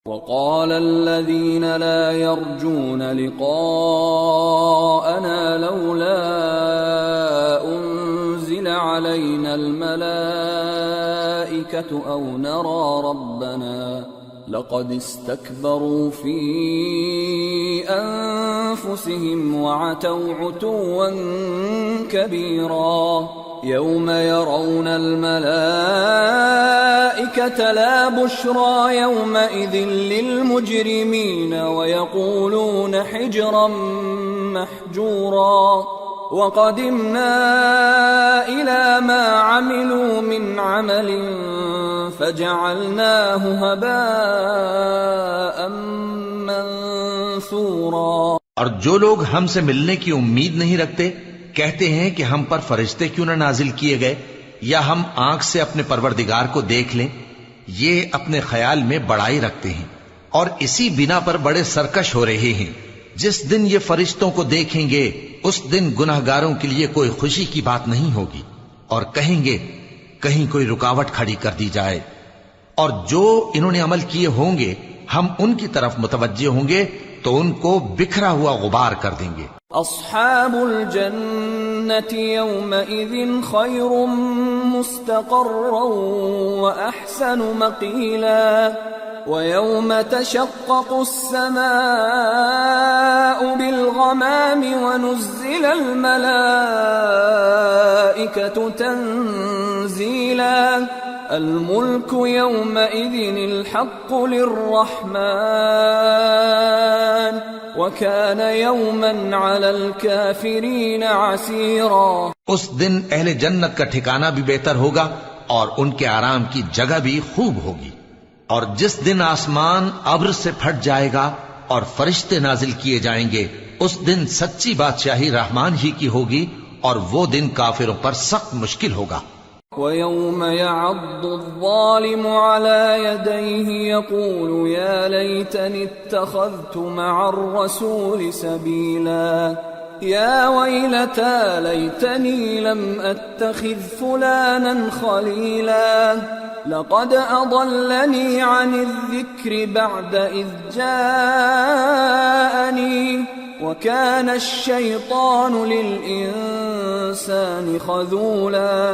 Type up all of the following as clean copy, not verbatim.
وقال الذين لا يرجون لقاءنا لولا أنزل علينا الملائكة أو نرى ربنا لقد استكبروا في أنفسهم وعتوا عتوا كبيرا يوم يرون الملائكة لا بشرى يومئذ للمجرمين ويقولون حجرا محجورا وقدمنا إلى ما عملوا من عمل فجعلناه هباء منثورا۔ اور جو لوگ ہم سے ملنے کی امید نہیں رکھتے کہتے ہیں کہ ہم پر فرشتے کیوں نہ نازل کیے گئے یا ہم آنکھ سے اپنے پروردگار کو دیکھ لیں، یہ اپنے خیال میں بڑائی رکھتے ہیں اور اسی بنا پر بڑے سرکش ہو رہے ہیں۔ جس دن یہ فرشتوں کو دیکھیں گے اس دن گناہگاروں کے لیے کوئی خوشی کی بات نہیں ہوگی اور کہیں گے کہیں کوئی رکاوٹ کھڑی کر دی جائے، اور جو انہوں نے عمل کیے ہوں گے ہم ان کی طرف متوجہ ہوں گے تو ان کو بکھرا ہوا غبار کر دیں گے۔ اصحاب الجنة يومئذ خير مستقرا واحسن مقيلا ويوم تشقق السماء بالغمام ونزل الملائكة تنزيلا الملك يومئذ الحق للرحمن وكان يوما على الكافرين عسيرا۔ اس دن اہل جنت کا ٹھکانہ بھی بہتر ہوگا اور ان کے آرام کی جگہ بھی خوب ہوگی، اور جس دن آسمان ابر سے پھٹ جائے گا اور فرشتے نازل کیے جائیں گے اس دن سچی بادشاہی رحمان ہی کی ہوگی اور وہ دن کافروں پر سخت مشکل ہوگا۔ وَيَوْمَ يَعَضُّ الظَّالِمُ عَلَى يَدَيْهِ يَقُولُ يَا لَيْتَنِي اتَّخَذْتُ مَعَ الرَّسُولِ سَبِيلًا يَا وَيْلَتَى لَيْتَنِي لَمْ أَتَّخِذْ فُلَانًا خَلِيلًا لَقَدْ أَضَلَّنِي عَنِ الذِّكْرِ بَعْدَ إِذْ جَاءَنِي وَكَانَ الشَّيْطَانُ لِلْإِنسَانِ خَذُولًا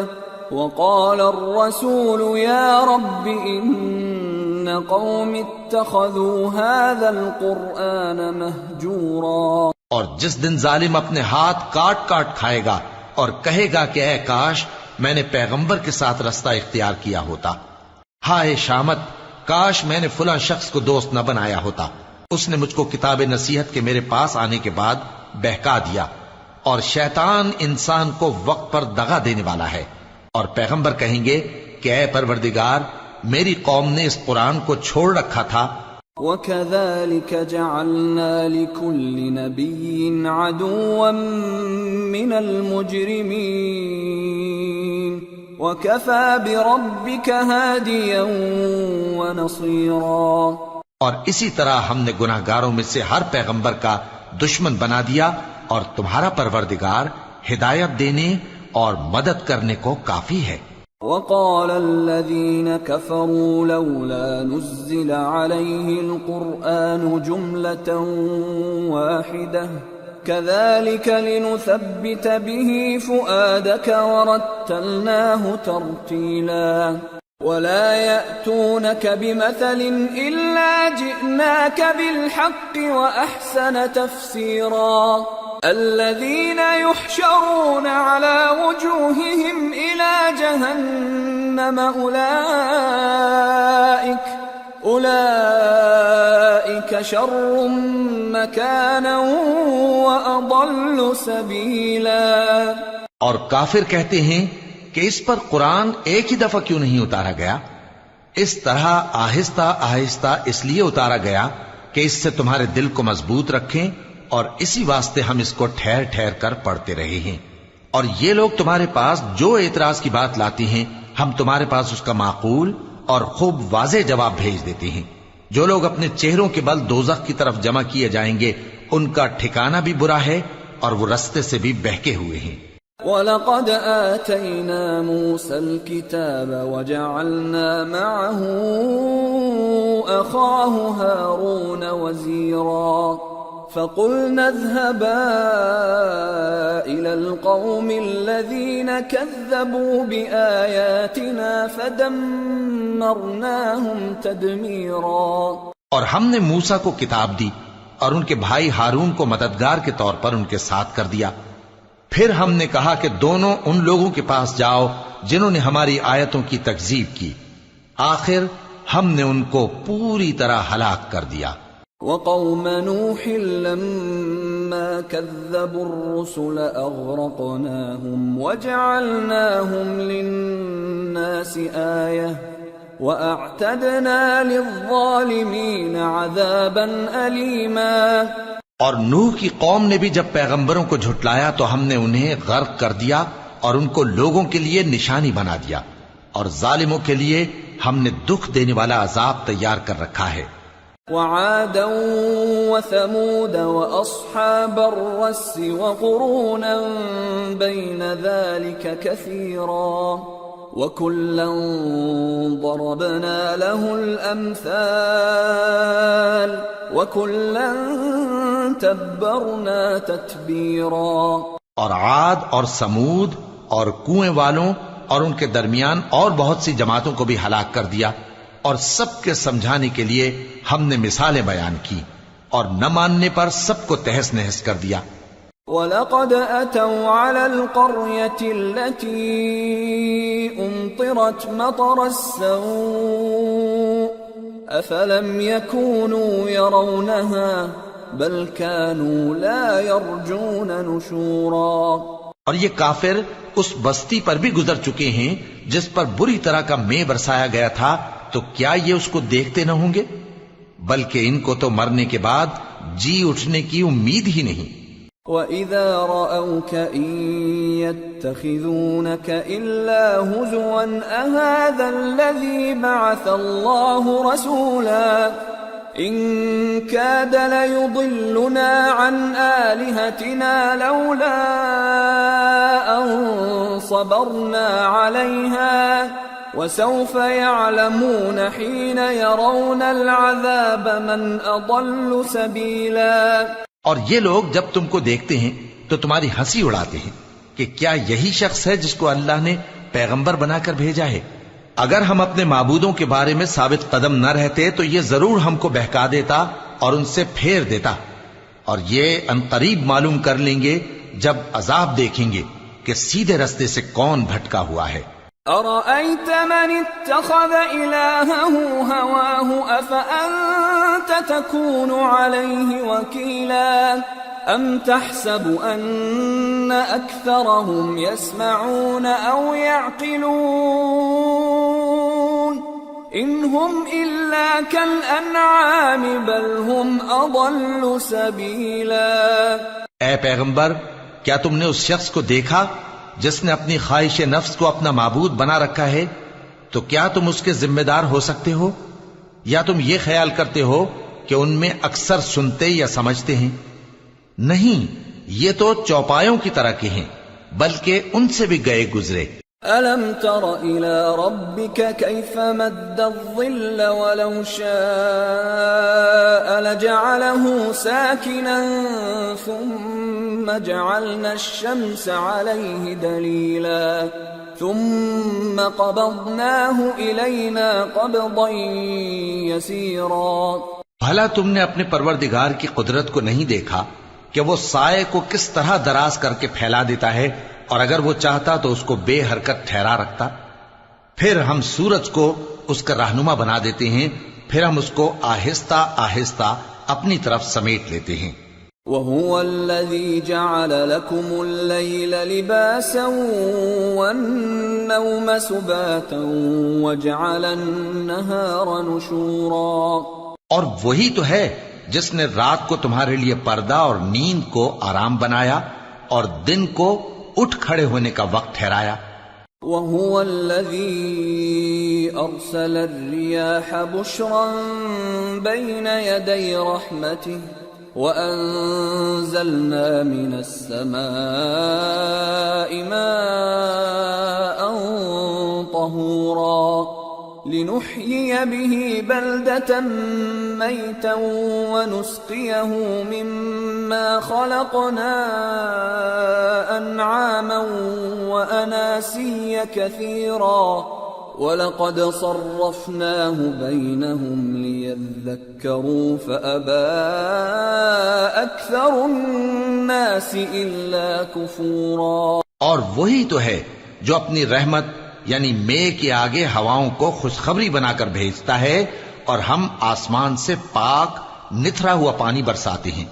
وقال الرسول يا رب إن قوم اتخذوا هذا القرآن مهجورا۔ اور جس دن ظالم اپنے ہاتھ کاٹ کاٹ کھائے گا اور کہے گا کہ اے کاش میں نے پیغمبر کے ساتھ رستہ اختیار کیا ہوتا، ہائے شامت کاش میں نے فلاں شخص کو دوست نہ بنایا ہوتا، اس نے مجھ کو کتاب نصیحت کے میرے پاس آنے کے بعد بہکا دیا، اور شیطان انسان کو وقت پر دغا دینے والا ہے۔ اور پیغمبر کہیں گے کہ اے پروردگار میری قوم نے اس قرآن کو چھوڑ رکھا تھا۔ وَكَذَلِكَ جَعَلْنَا لِكُلِّ نَبِيٍّ عَدُوًّا مِّنَ الْمُجْرِمِينَ وَكَفَى بِرَبِّكَ هَادِيًا وَنَصِيرًا۔ اور اسی طرح ہم نے گناہگاروں میں سے ہر پیغمبر کا دشمن بنا دیا، اور تمہارا پروردگار ہدایت دینے اور مدد کرنے کو کافی ہے۔ وقال الذين كفروا لولا نزل عليه القرآن جملة واحدة كذلك لنثبت به فؤادك ورتلناه ترتيلا ولا يأتونك بمثل إلا جئناك بالحق وأحسن تفسيرا الذين يحشرون على وجوههم إلى جهنم أولئك شر مكانا وأضل سبيلا۔ اور کافر کہتے ہیں کہ اس پر قرآن ایک ہی دفعہ کیوں نہیں اتارا گیا؟ اس طرح آہستہ آہستہ اس لیے اتارا گیا کہ اس سے تمہارے دل کو مضبوط رکھیں، اور اسی واسطے ہم اس کو ٹھہر ٹھہر کر پڑھتے رہے ہیں۔ اور یہ لوگ تمہارے پاس جو اعتراض کی بات لاتی ہیں ہم تمہارے پاس اس کا معقول اور خوب واضح جواب بھیج دیتے ہیں۔ جو لوگ اپنے چہروں کے بل دوزخ کی طرف جمع کیے جائیں گے ان کا ٹھکانہ بھی برا ہے اور وہ رستے سے بھی بہکے ہوئے ہیں۔ وَلَقَدْ آتَيْنَا مُوسَى الْكِتَابَ وَجَعَلْنَا مَعَهُ أَخَاهُ هَارُونَ وَزِيرًا فَقُلْنَا اذْهَبَا إِلَى الْقَوْمِ الَّذِينَ كَذَّبُوا بِآيَاتِنَا فَدَمَّرْنَاهُمْ تَدْمِيرًا۔ اور ہم نے موسیٰ کو کتاب دی اور ان کے بھائی ہارون کو مددگار کے طور پر ان کے ساتھ کر دیا۔ پھر ہم نے کہا کہ دونوں ان لوگوں کے پاس جاؤ جنہوں نے ہماری آیتوں کی تکذیب کی، آخر ہم نے ان کو پوری طرح ہلاک کر دیا۔ وَقَوْمَ نُوحٍ لَمَّا كَذَّبُوا الرُّسُلَ أَغْرَقْنَاهُمْ وَجَعَلْنَاهُمْ لِلنَّاسِ آيَةً وَأَعْتَدْنَا لِلظَّالِمِينَ عَذَابًا أَلِيمًا۔ اور نوح کی قوم نے بھی جب پیغمبروں کو جھٹلایا تو ہم نے انہیں غرق کر دیا اور ان کو لوگوں کے لیے نشانی بنا دیا، اور ظالموں کے لیے ہم نے دکھ دینے والا عذاب تیار کر رکھا ہے۔ وعادا وثمود وأصحاب الرس وقرونا بين ذلك كثيرا وكلا ضربنا له الأمثال وكلا تبرنا تتبیرا۔ اور عاد اور سمود اور کنویں والوں اور ان کے درمیان اور بہت سی جماعتوں کو بھی ہلاک کر دیا، اور سب کے سمجھانے کے لیے ہم نے مثالیں بیان کی، اور نہ ماننے پر سب کو تہس نہس کر دیا۔ وَلَقَدْ أَتَوْا عَلَى الْقَرْيَةِ الَّتِي أُمْطِرَتْ مَطَرَ السَّوْءِ أَفَلَمْ يَكُونُوا يَرَوْنَهَا بَلْ كَانُوا لَا يَرْجُونَ نُشُورًا۔ اور یہ کافر اس بستی پر بھی گزر چکے ہیں جس پر بری طرح کا مے برسایا گیا تھا، تو کیا یہ اس کو دیکھتے نہ ہوں گے؟ بلکہ ان کو تو مرنے کے بعد جی اٹھنے کی امید ہی نہیں۔ وَإِذَا رَأَوْكَ إِن يَتَّخِذُونَكَ إِلَّا هُزُوًا أَهَذَا الَّذِي بَعَثَ اللَّهُ رَسُولًا إِن كَادَ لَيُضِلُّنَا عَنْ آلِهَتِنَا لَوْلَا أَن صَبَرْنَا عَلَيْهَا وَسَوْفَ يَعْلَمُونَ حِينَ يَرَوْنَ الْعَذَابَ مَنْ أَضَلُّ سَبِيلًا۔ اور یہ لوگ جب تم کو دیکھتے ہیں تو تمہاری ہنسی اڑاتے ہیں کہ کیا یہی شخص ہے جس کو اللہ نے پیغمبر بنا کر بھیجا ہے؟ اگر ہم اپنے معبودوں کے بارے میں ثابت قدم نہ رہتے تو یہ ضرور ہم کو بہکا دیتا اور ان سے پھیر دیتا، اور یہ عنقریب معلوم کر لیں گے جب عذاب دیکھیں گے کہ سیدھے رستے سے کون بھٹکا ہوا ہے۔ أَرَأَيْتَ مَنِ اتَّخَذَ إِلَٰهَهُ هَوَاهُ أَفَأَنتَ تَكُونُ عَلَيْهِ وَكِيلًا أَمْ تَحْسَبُ أَنَّ أَكْثَرَهُمْ يَسْمَعُونَ أَوْ يَعْقِلُونَ إِنْ هُمْ إِلَّا كَالْأَنْعَامِ بَلْ هُمْ أَضَلُّ سَبِيلًا۔ اے پیغمبر، کیا تم نے اس شخص کو دیکھا جس نے اپنی خواہش نفس کو اپنا معبود بنا رکھا ہے؟ تو کیا تم اس کے ذمہ دار ہو سکتے ہو؟ یا تم یہ خیال کرتے ہو کہ ان میں اکثر سنتے یا سمجھتے ہیں؟ نہیں، یہ تو چوپایوں کی طرح کے ہیں، بلکہ ان سے بھی گئے گزرے۔ أَلَمْ تَرَ إِلَى رَبِّكَ كَيْفَ مَدَّ الظِّلَّ وَلَوْ شَاءَ لَجَعَلَهُ سَاكِنًا ثُمَّ جَعَلْنَا الشَّمْسَ عَلَيْهِ دَلِيلًا ثُمَّ قَبَضْنَاهُ إِلَيْنَا قَبْضًا يَسِيرًا۔ بھلا تم نے اپنے پروردگار کی قدرت کو نہیں دیکھا کہ وہ سائے کو کس طرح دراز کر کے پھیلا دیتا ہے، اور اگر وہ چاہتا تو اس کو بے حرکت ٹھہرا رکھتا؟ پھر ہم سورج کو اس کا رہنما بنا دیتے ہیں، پھر ہم اس کو آہستہ آہستہ اپنی طرف سمیٹ لیتے ہیں۔ وَهُوَ الَّذِي جَعَلَ لَكُمُ اللَّيْلَ لِبَاسًا وَالنَّوْمَ سُبَاتًا وَجَعَلَ النَّهَارَ نُشُورًا۔ اور وہی تو ہے جس نے رات کو تمہارے لیے پردہ اور نیند کو آرام بنایا اور دن کو اٹھ کھڑے ہونے کا وقت ٹھہرایا۔ وَهُوَ الَّذِي أَرْسَلَ الرِّيَاحَ بُشْرًا بَيْنَ يَدَيْ رَحْمَتِهِ وَأَنزَلْنَا مِنَ السَّمَاءِ مَاءً طَهُورًا لِنُحْيِيَ بِهِ بَلْدَةً مَيْتًا وَنُسْقِيَهُ مِمَّا خَلَقْنَا أَنْعَامًا وَأَنَاسِيَّ كَثِيرًا وَلَقَدْ صَرَّفْنَاهُ بَيْنَهُمْ لِيَذَّكَّرُوا فَأَبَى أَكْثَرُ النَّاسِ إِلَّا كُفُورًا۔ اور وہی تو ہے جو اپنی رحمت یعنی مے کے آگے ہواؤں کو خوشخبری بنا کر بھیجتا ہے، اور ہم آسمان سے پاک نتھرا ہوا پانی برساتے ہیں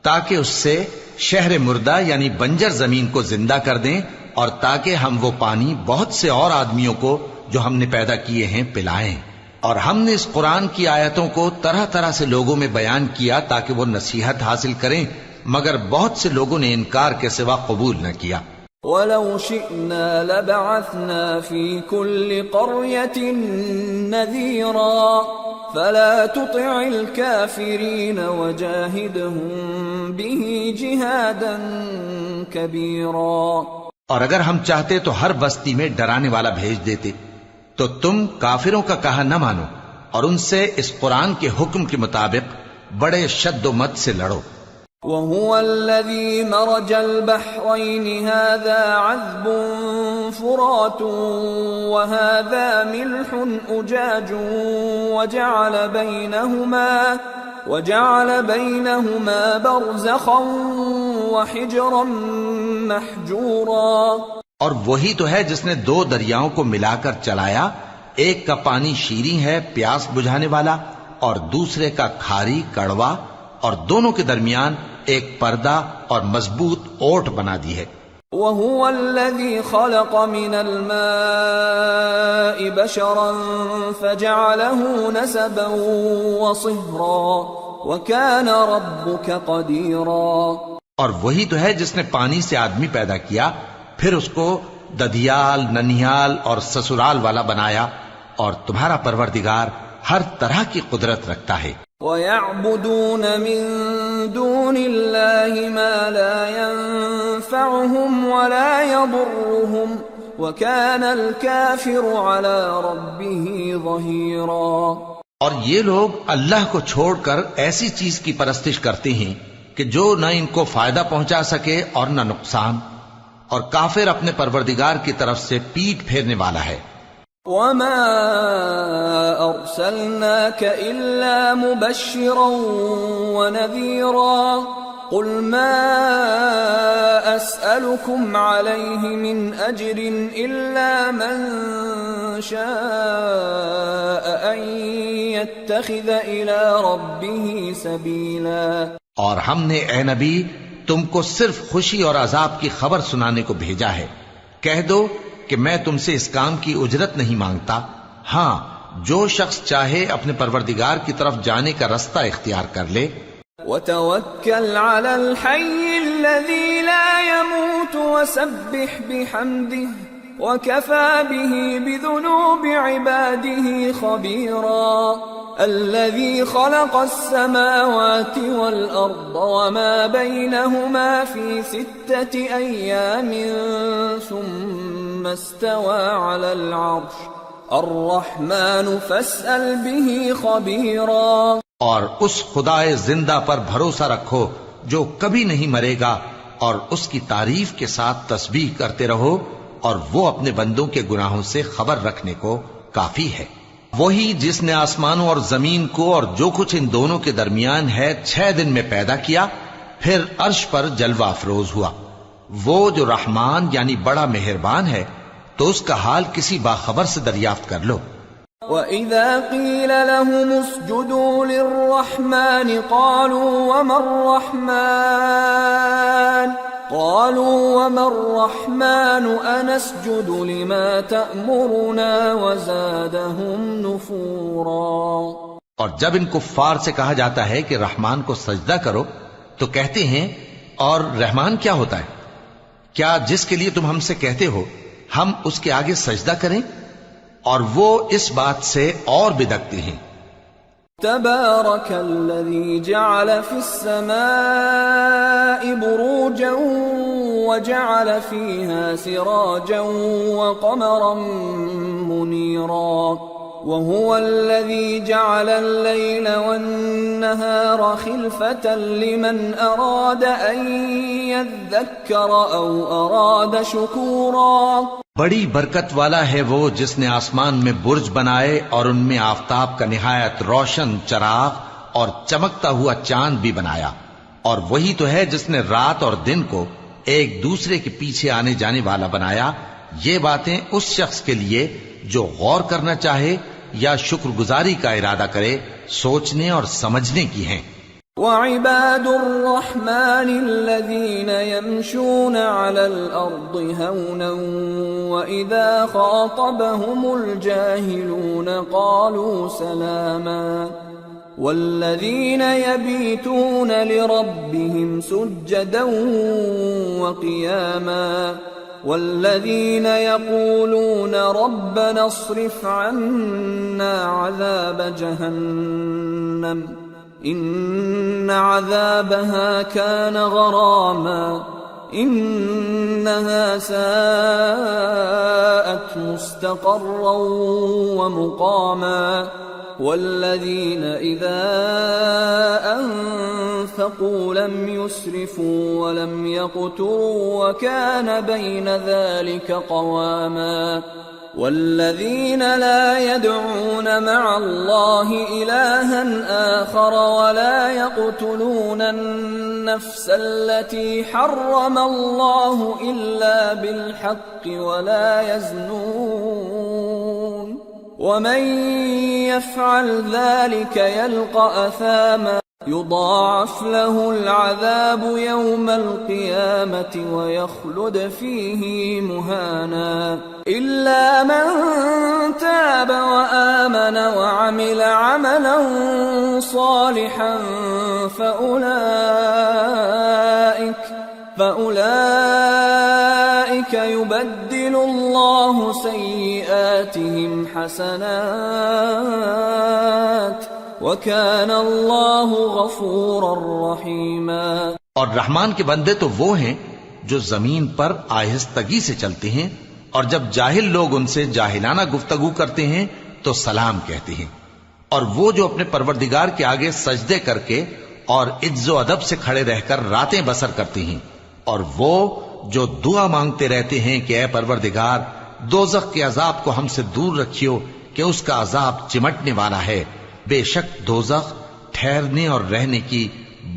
تاکہ اس سے شہر مردہ یعنی بنجر زمین کو زندہ کر دیں، اور تاکہ ہم وہ پانی بہت سے اور آدمیوں کو جو ہم نے پیدا کیے ہیں پلائیں۔ اور ہم نے اس قرآن کی آیتوں کو طرح طرح سے لوگوں میں بیان کیا تاکہ وہ نصیحت حاصل کریں، مگر بہت سے لوگوں نے انکار کے سوا قبول نہ کیا۔ وَلَوْ شِئْنَا لَبَعَثْنَا فِي كُلِّ قَرْيَةٍ نَذِيرًا فَلَا تُطِعِ الْكَافِرِينَ وَجَاهِدْهُمْ بِهِ جِهَادًا كَبِيرًا۔ اور اگر ہم چاہتے تو ہر بستی میں ڈرانے والا بھیج دیتے، تو تم کافروں کا کہا نہ مانو اور ان سے اس قرآن کے حکم کے مطابق بڑے شد و مت سے لڑو۔ وَهُوَ الَّذِي مَرَجَ الْبَحْرَيْنِ هَذَا عَذْبٌ فُرَاتٌ وَهَذَا مِلْحٌ أُجَاجٌ وَجَعَلَ بَيْنَهُمَا بَرْزَخًا وَحِجْرًا مَحْجُورًا۔ اور وہی تو ہے جس نے دو دریاؤں کو ملا کر چلایا، ایک کا پانی شیریں ہے پیاس بجھانے والا، اور دوسرے کا کھاری کڑوا، اور دونوں کے درمیان ایک پردہ اور مضبوط اوٹ بنا دی ہے۔ وَهُوَ الَّذِي خَلَقَ مِنَ الْمَاءِ بَشَرًا فَجَعَلَهُ نَسَبًا وَصِهْرًا وَكَانَ رَبُّكَ قَدِيرًا۔ اور وہی تو ہے جس نے پانی سے آدمی پیدا کیا، پھر اس کو ددھیال، ننھیال اور سسرال والا بنایا، اور تمہارا پروردگار ہر طرح کی قدرت رکھتا ہے۔ وَيَعْبُدُونَ مِن دُونِ اللَّهِ مَا لَا يَنفَعُهُمْ وَلَا يَضُرُّهُمْ وَكَانَ الْكَافِرُ عَلَى رَبِّهِ ظَهِيرًا۔ اور یہ لوگ اللہ کو چھوڑ کر ایسی چیز کی پرستش کرتے ہیں کہ جو نہ ان کو فائدہ پہنچا سکے اور نہ نقصان، اور کافر اپنے پروردگار کی طرف سے پیٹھ پھیرنے والا ہے۔ وَمَا أَرْسَلْنَاكَ إِلَّا مُبَشِّرًا وَنَذِيرًا قُلْ مَا أَسْأَلُكُمْ عَلَيْهِ مِنْ أَجْرٍ إِلَّا مَنْ شَاءَ أَنْ يَتَّخِذَ إِلَى رَبِّهِ سَبِيلًا۔ اور ہم نے اے نبی تم کو صرف خوشی اور عذاب کی خبر سنانے کو بھیجا ہے، کہہ دو کہ میں تم سے اس کام کی اجرت نہیں مانگتا، ہاں جو شخص چاہے اپنے پروردگار کی طرف جانے کا رستہ اختیار کر لے۔ وَتَوَكَّلْ عَلَى الْحَيِّ الَّذِي لَا يَمُوتُ وَسَبِّحْ بِحَمْدِهِ وَكَفَى بِهِ بِذُنُوبِ عِبَادِهِ خَبِيرًا۔ الَّذِي خَلَقَ السَّمَاوَاتِ وَالْأَرْضَ وَمَا بَيْنَهُمَا فِي 6 أَيَّامٍ ثُمَّ اسْتَوَى عَلَى الْعَرْشِ الرَّحْمَنُ فَاسْأَلْ بِهِ خَبِيرًا۔ اور اس خدائے زندہ پر بھروسہ رکھو جو کبھی نہیں مرے گا، اور اس کی تعریف کے ساتھ تسبیح کرتے رہو، اور وہ اپنے بندوں کے گناہوں سے خبر رکھنے کو کافی ہے۔ وہی جس نے آسمانوں اور زمین کو اور جو کچھ ان دونوں کے درمیان ہے 6 دن میں پیدا کیا، پھر عرش پر جلوہ افروز ہوا۔ وہ جو رحمان یعنی بڑا مہربان ہے، تو اس کا حال کسی باخبر سے دریافت کر لو۔ وَإِذَا قِيلَ لَهُمُ اسْجُدُوا لِلرَّحْمَنِ قَالُوا وَمَا الرَّحْمَنُ أَنَسْجُدُ لِمَا تَأْمُرُنَا وَزَادَهُمْ نُفُورًا۔ اور جب ان کفار سے کہا جاتا ہے کہ رحمان کو سجدہ کرو، تو کہتے ہیں اور رحمان کیا ہوتا ہے؟ کیا جس کے لیے تم ہم سے کہتے ہو ہم اس کے آگے سجدہ کریں؟ اور وہ اس بات سے اور بدکتے ہیں تبارك الذي جعل في السماء بروجا وجعل فيها سراجا وقمرا منيرا وهو الذي جعل الليل والنهار خلفة لمن أراد أن يذكر أو أراد شكورا بڑی برکت والا ہے وہ جس نے آسمان میں برج بنائے اور ان میں آفتاب کا نہایت روشن چراغ اور چمکتا ہوا چاند بھی بنایا، اور وہی تو ہے جس نے رات اور دن کو ایک دوسرے کے پیچھے آنے جانے والا بنایا۔ یہ باتیں اس شخص کے لیے جو غور کرنا چاہے یا شکر گزاری کا ارادہ کرے، سوچنے اور سمجھنے کی ہیں۔ وعباد الرحمن الذين يمشون على الأرض هونا وإذا خاطبهم الجاهلون قالوا سلاما والذين يبيتون لربهم سجدا وقياما والذين يقولون ربنا اصرف عنا عذاب جهنم إن عذابها كان غراما إنها ساءت مستقرا ومقاما والذين إذا أنفقوا لم يسرفوا ولم يقتروا وكان بين ذلك قواما والذين لا يدعون مع الله إلها آخر ولا يقتلون النفس التي حرم الله إلا بالحق ولا يزنون ومن يفعل ذلك يلقى أثاما يضاعف له العذاب يوم القيامة ويخلد فيه مهانا إلا من تاب وآمن وعمل عملا صالحا فأولئك يبدل الله سيئاتهم حسنات وَكَانَ اللَّهُ غَفُورًا رَحِيمًا۔ اور رحمان کے بندے تو وہ ہیں جو زمین پر آہستگی سے چلتے ہیں، اور جب جاہل لوگ ان سے جاہلانہ گفتگو کرتے ہیں تو سلام کہتے ہیں، اور وہ جو اپنے پروردگار کے آگے سجدے کر کے اور عز و ادب سے کھڑے رہ کر راتیں بسر کرتے ہیں، اور وہ جو دعا مانگتے رہتے ہیں کہ اے پروردگار دوزخ کے عذاب کو ہم سے دور رکھیو کہ اس کا عذاب چمٹنے والا ہے، بے شک دوزخ ٹھہرنے اور رہنے کی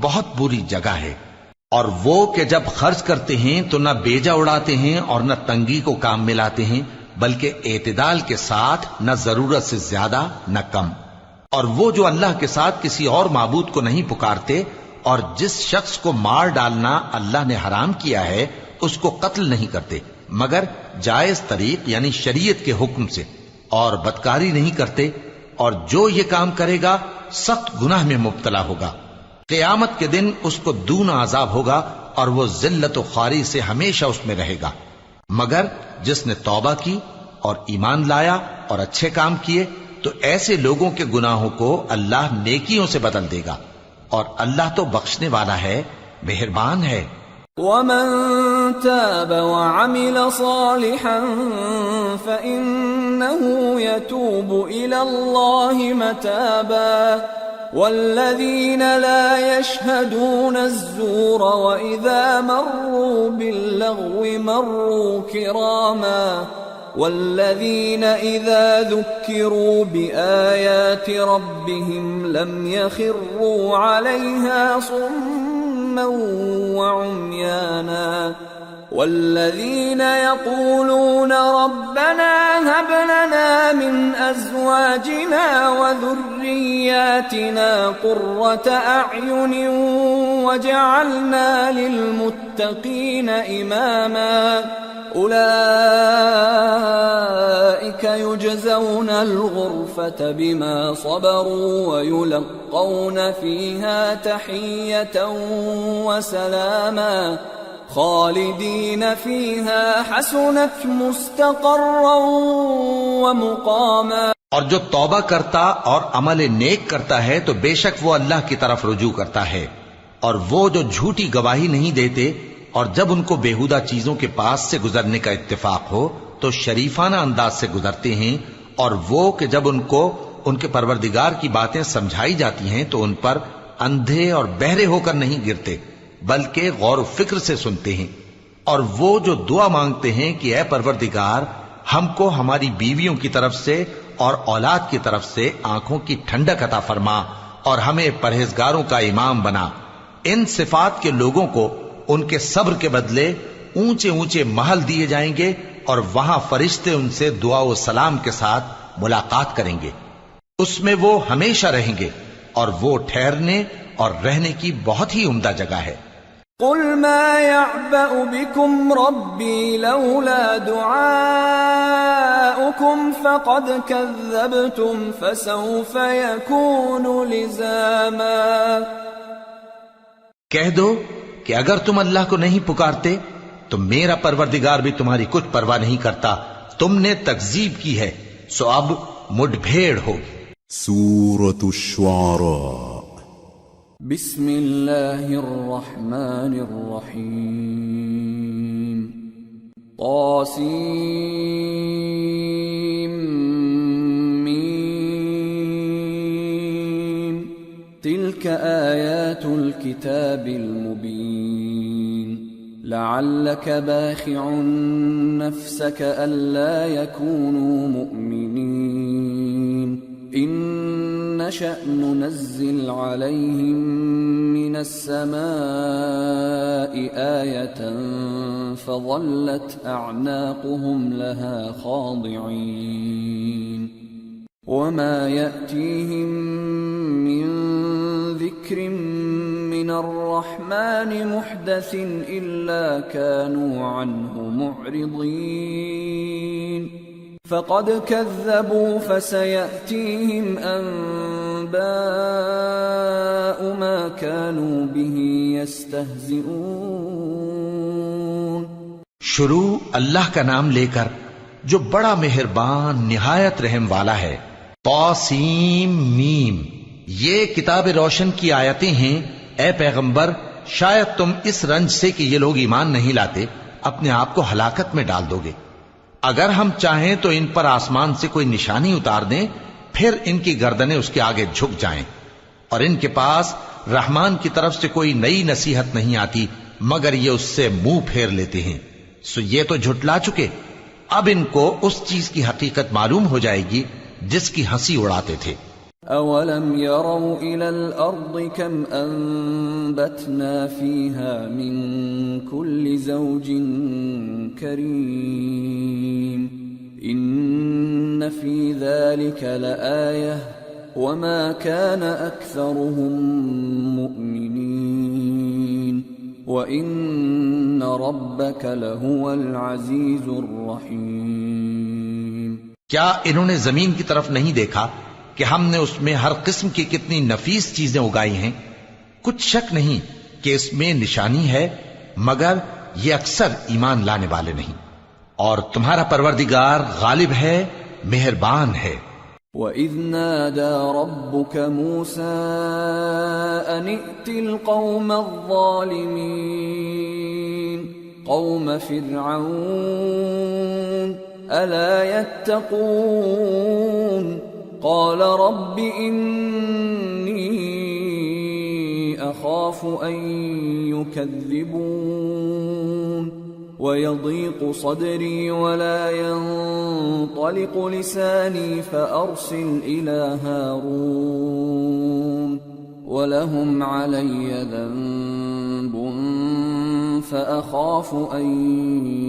بہت بری جگہ ہے۔ اور وہ کہ جب خرچ کرتے ہیں تو نہ بیجا اڑاتے ہیں اور نہ تنگی کو کام میں لاتے ہیں، بلکہ اعتدال کے ساتھ، نہ ضرورت سے زیادہ نہ کم۔ اور وہ جو اللہ کے ساتھ کسی اور معبود کو نہیں پکارتے، اور جس شخص کو مار ڈالنا اللہ نے حرام کیا ہے اس کو قتل نہیں کرتے مگر جائز طریق یعنی شریعت کے حکم سے، اور بدکاری نہیں کرتے، اور جو یہ کام کرے گا سخت گناہ میں مبتلا ہوگا۔ قیامت کے دن اس کو دونا عذاب ہوگا اور وہ ذلت و خواری سے ہمیشہ اس میں رہے گا، مگر جس نے توبہ کی اور ایمان لایا اور اچھے کام کیے تو ایسے لوگوں کے گناہوں کو اللہ نیکیوں سے بدل دے گا، اور اللہ تو بخشنے والا ہے، مہربان ہے۔ وَمَن تَابَ وَعَمِلَ صَالِحًا فَإِنَّهُ يَتُوبُ إِلَى اللَّهِ مَتَابًا وَالَّذِينَ لَا يَشْهَدُونَ الزُّورَ وَإِذَا مَرُّوا بِاللَّغْوِ مَرُّوا كِرَامًا وَالَّذِينَ إِذَا ذُكِّرُوا بِآيَاتِ رَبِّهِمْ لَمْ يَخِرُّوا عَلَيْهَا صُمًّا وَعُمْيَانًا وَالَّذِينَ يَقُولُونَ رَبَّنَا هَبْ لَنَا مِنْ أَزْوَاجِنَا وَذُرِّيَّاتِنَا قُرَّةَ أَعْيُنٍ وَاجْعَلْنَا لِلْمُتَّقِينَ إِمَامًا أُولَئِكَ يُجْزَوْنَ الْغُرْفَةَ بِمَا صَبَرُوا وَيُلَقَّوْنَ فِيهَا تَحِيَّةً وَسَلَامًا خالدین فیہا حسنت مستقرا ومقاما۔ اور جو توبہ کرتا اور عمل نیک کرتا ہے تو بے شک وہ اللہ کی طرف رجوع کرتا ہے، اور وہ جو جھوٹی گواہی نہیں دیتے اور جب ان کو بیہودہ چیزوں کے پاس سے گزرنے کا اتفاق ہو تو شریفانہ انداز سے گزرتے ہیں، اور وہ کہ جب ان کو ان کے پروردگار کی باتیں سمجھائی جاتی ہیں تو ان پر اندھے اور بہرے ہو کر نہیں گرتے بلکہ غور و فکر سے سنتے ہیں، اور وہ جو دعا مانگتے ہیں کہ اے پروردگار ہم کو ہماری بیویوں کی طرف سے اور اولاد کی طرف سے آنکھوں کی ٹھنڈک عطا فرما اور ہمیں پرہیزگاروں کا امام بنا، ان صفات کے لوگوں کو ان کے صبر کے بدلے اونچے اونچے محل دیے جائیں گے، اور وہاں فرشتے ان سے دعا و سلام کے ساتھ ملاقات کریں گے، اس میں وہ ہمیشہ رہیں گے، اور وہ ٹھہرنے اور رہنے کی بہت ہی عمدہ جگہ ہے۔ قل ما يعبأ بكم ربي لولا دعاؤكم فقد كذبتم فسوف يكون لزاما۔ کہہ دو کہ اگر تم اللہ کو نہیں پکارتے تو میرا پروردگار بھی تمہاری کچھ پرواہ نہیں کرتا، تم نے تکذیب کی ہے سو اب مڈ بھیڑ ہوگی۔ سورة الشعراء۔ بسم اللہ الرحمن الرحیم۔ طاسیم میم۔ تلك آیات الكتاب المبین۔ لعلك باخع نفسك ألا يكونوا مؤمنين إن نشأ ننزل عليهم من السماء آية فظلت أعناقهم لها خاضعين وما يأتيهم من ذكر من الرحمن محدث إلا كانوا عنه معرضين فقد كذبوا فسيأتيهم أنباء ما كانوا به يستهزئون۔ شروع اللہ کا نام لے کر جو بڑا مہربان نہایت رحم والا ہے۔ طاسیم میم، یہ کتاب روشن کی آیتیں ہیں۔ اے پیغمبر شاید تم اس رنج سے کہ یہ لوگ ایمان نہیں لاتے اپنے آپ کو ہلاکت میں ڈال دو گے۔ اگر ہم چاہیں تو ان پر آسمان سے کوئی نشانی اتار دیں پھر ان کی گردنیں اس کے آگے جھک جائیں، اور ان کے پاس رحمان کی طرف سے کوئی نئی نصیحت نہیں آتی مگر یہ اس سے منہ پھیر لیتے ہیں، سو یہ تو جھٹلا چکے، اب ان کو اس چیز کی حقیقت معلوم ہو جائے گی جس کی ہنسی اڑاتے تھے۔ اولم يروا الى الارض كم انبتنا فيها من كل زوج كريم ان في ذلك لآية وما كان اكثرهم مؤمنين وان ربك لهو العزيز الرحيم۔ کیا انہوں نے زمین کی طرف نہیں دیکھا کہ ہم نے اس میں ہر قسم کی کتنی نفیس چیزیں اگائی ہیں؟ کچھ شک نہیں کہ اس میں نشانی ہے مگر یہ اکثر ایمان لانے والے نہیں، اور تمہارا پروردگار غالب ہے، مہربان ہے۔ وَإِذْ نَادَى رَبُّكَ مُوسَىٰ أَنِ ائْتِ الْقَوْمَ الظَّالِمِينَ قَوْمَ فِرْعَوْنَ أَلَا يَتَّقُونَ قال رب إني أخاف أن يكذبون ويضيق صدري ولا ينطلق لساني فأرسل إلى هارون ولهم علي ذنب فأخاف أن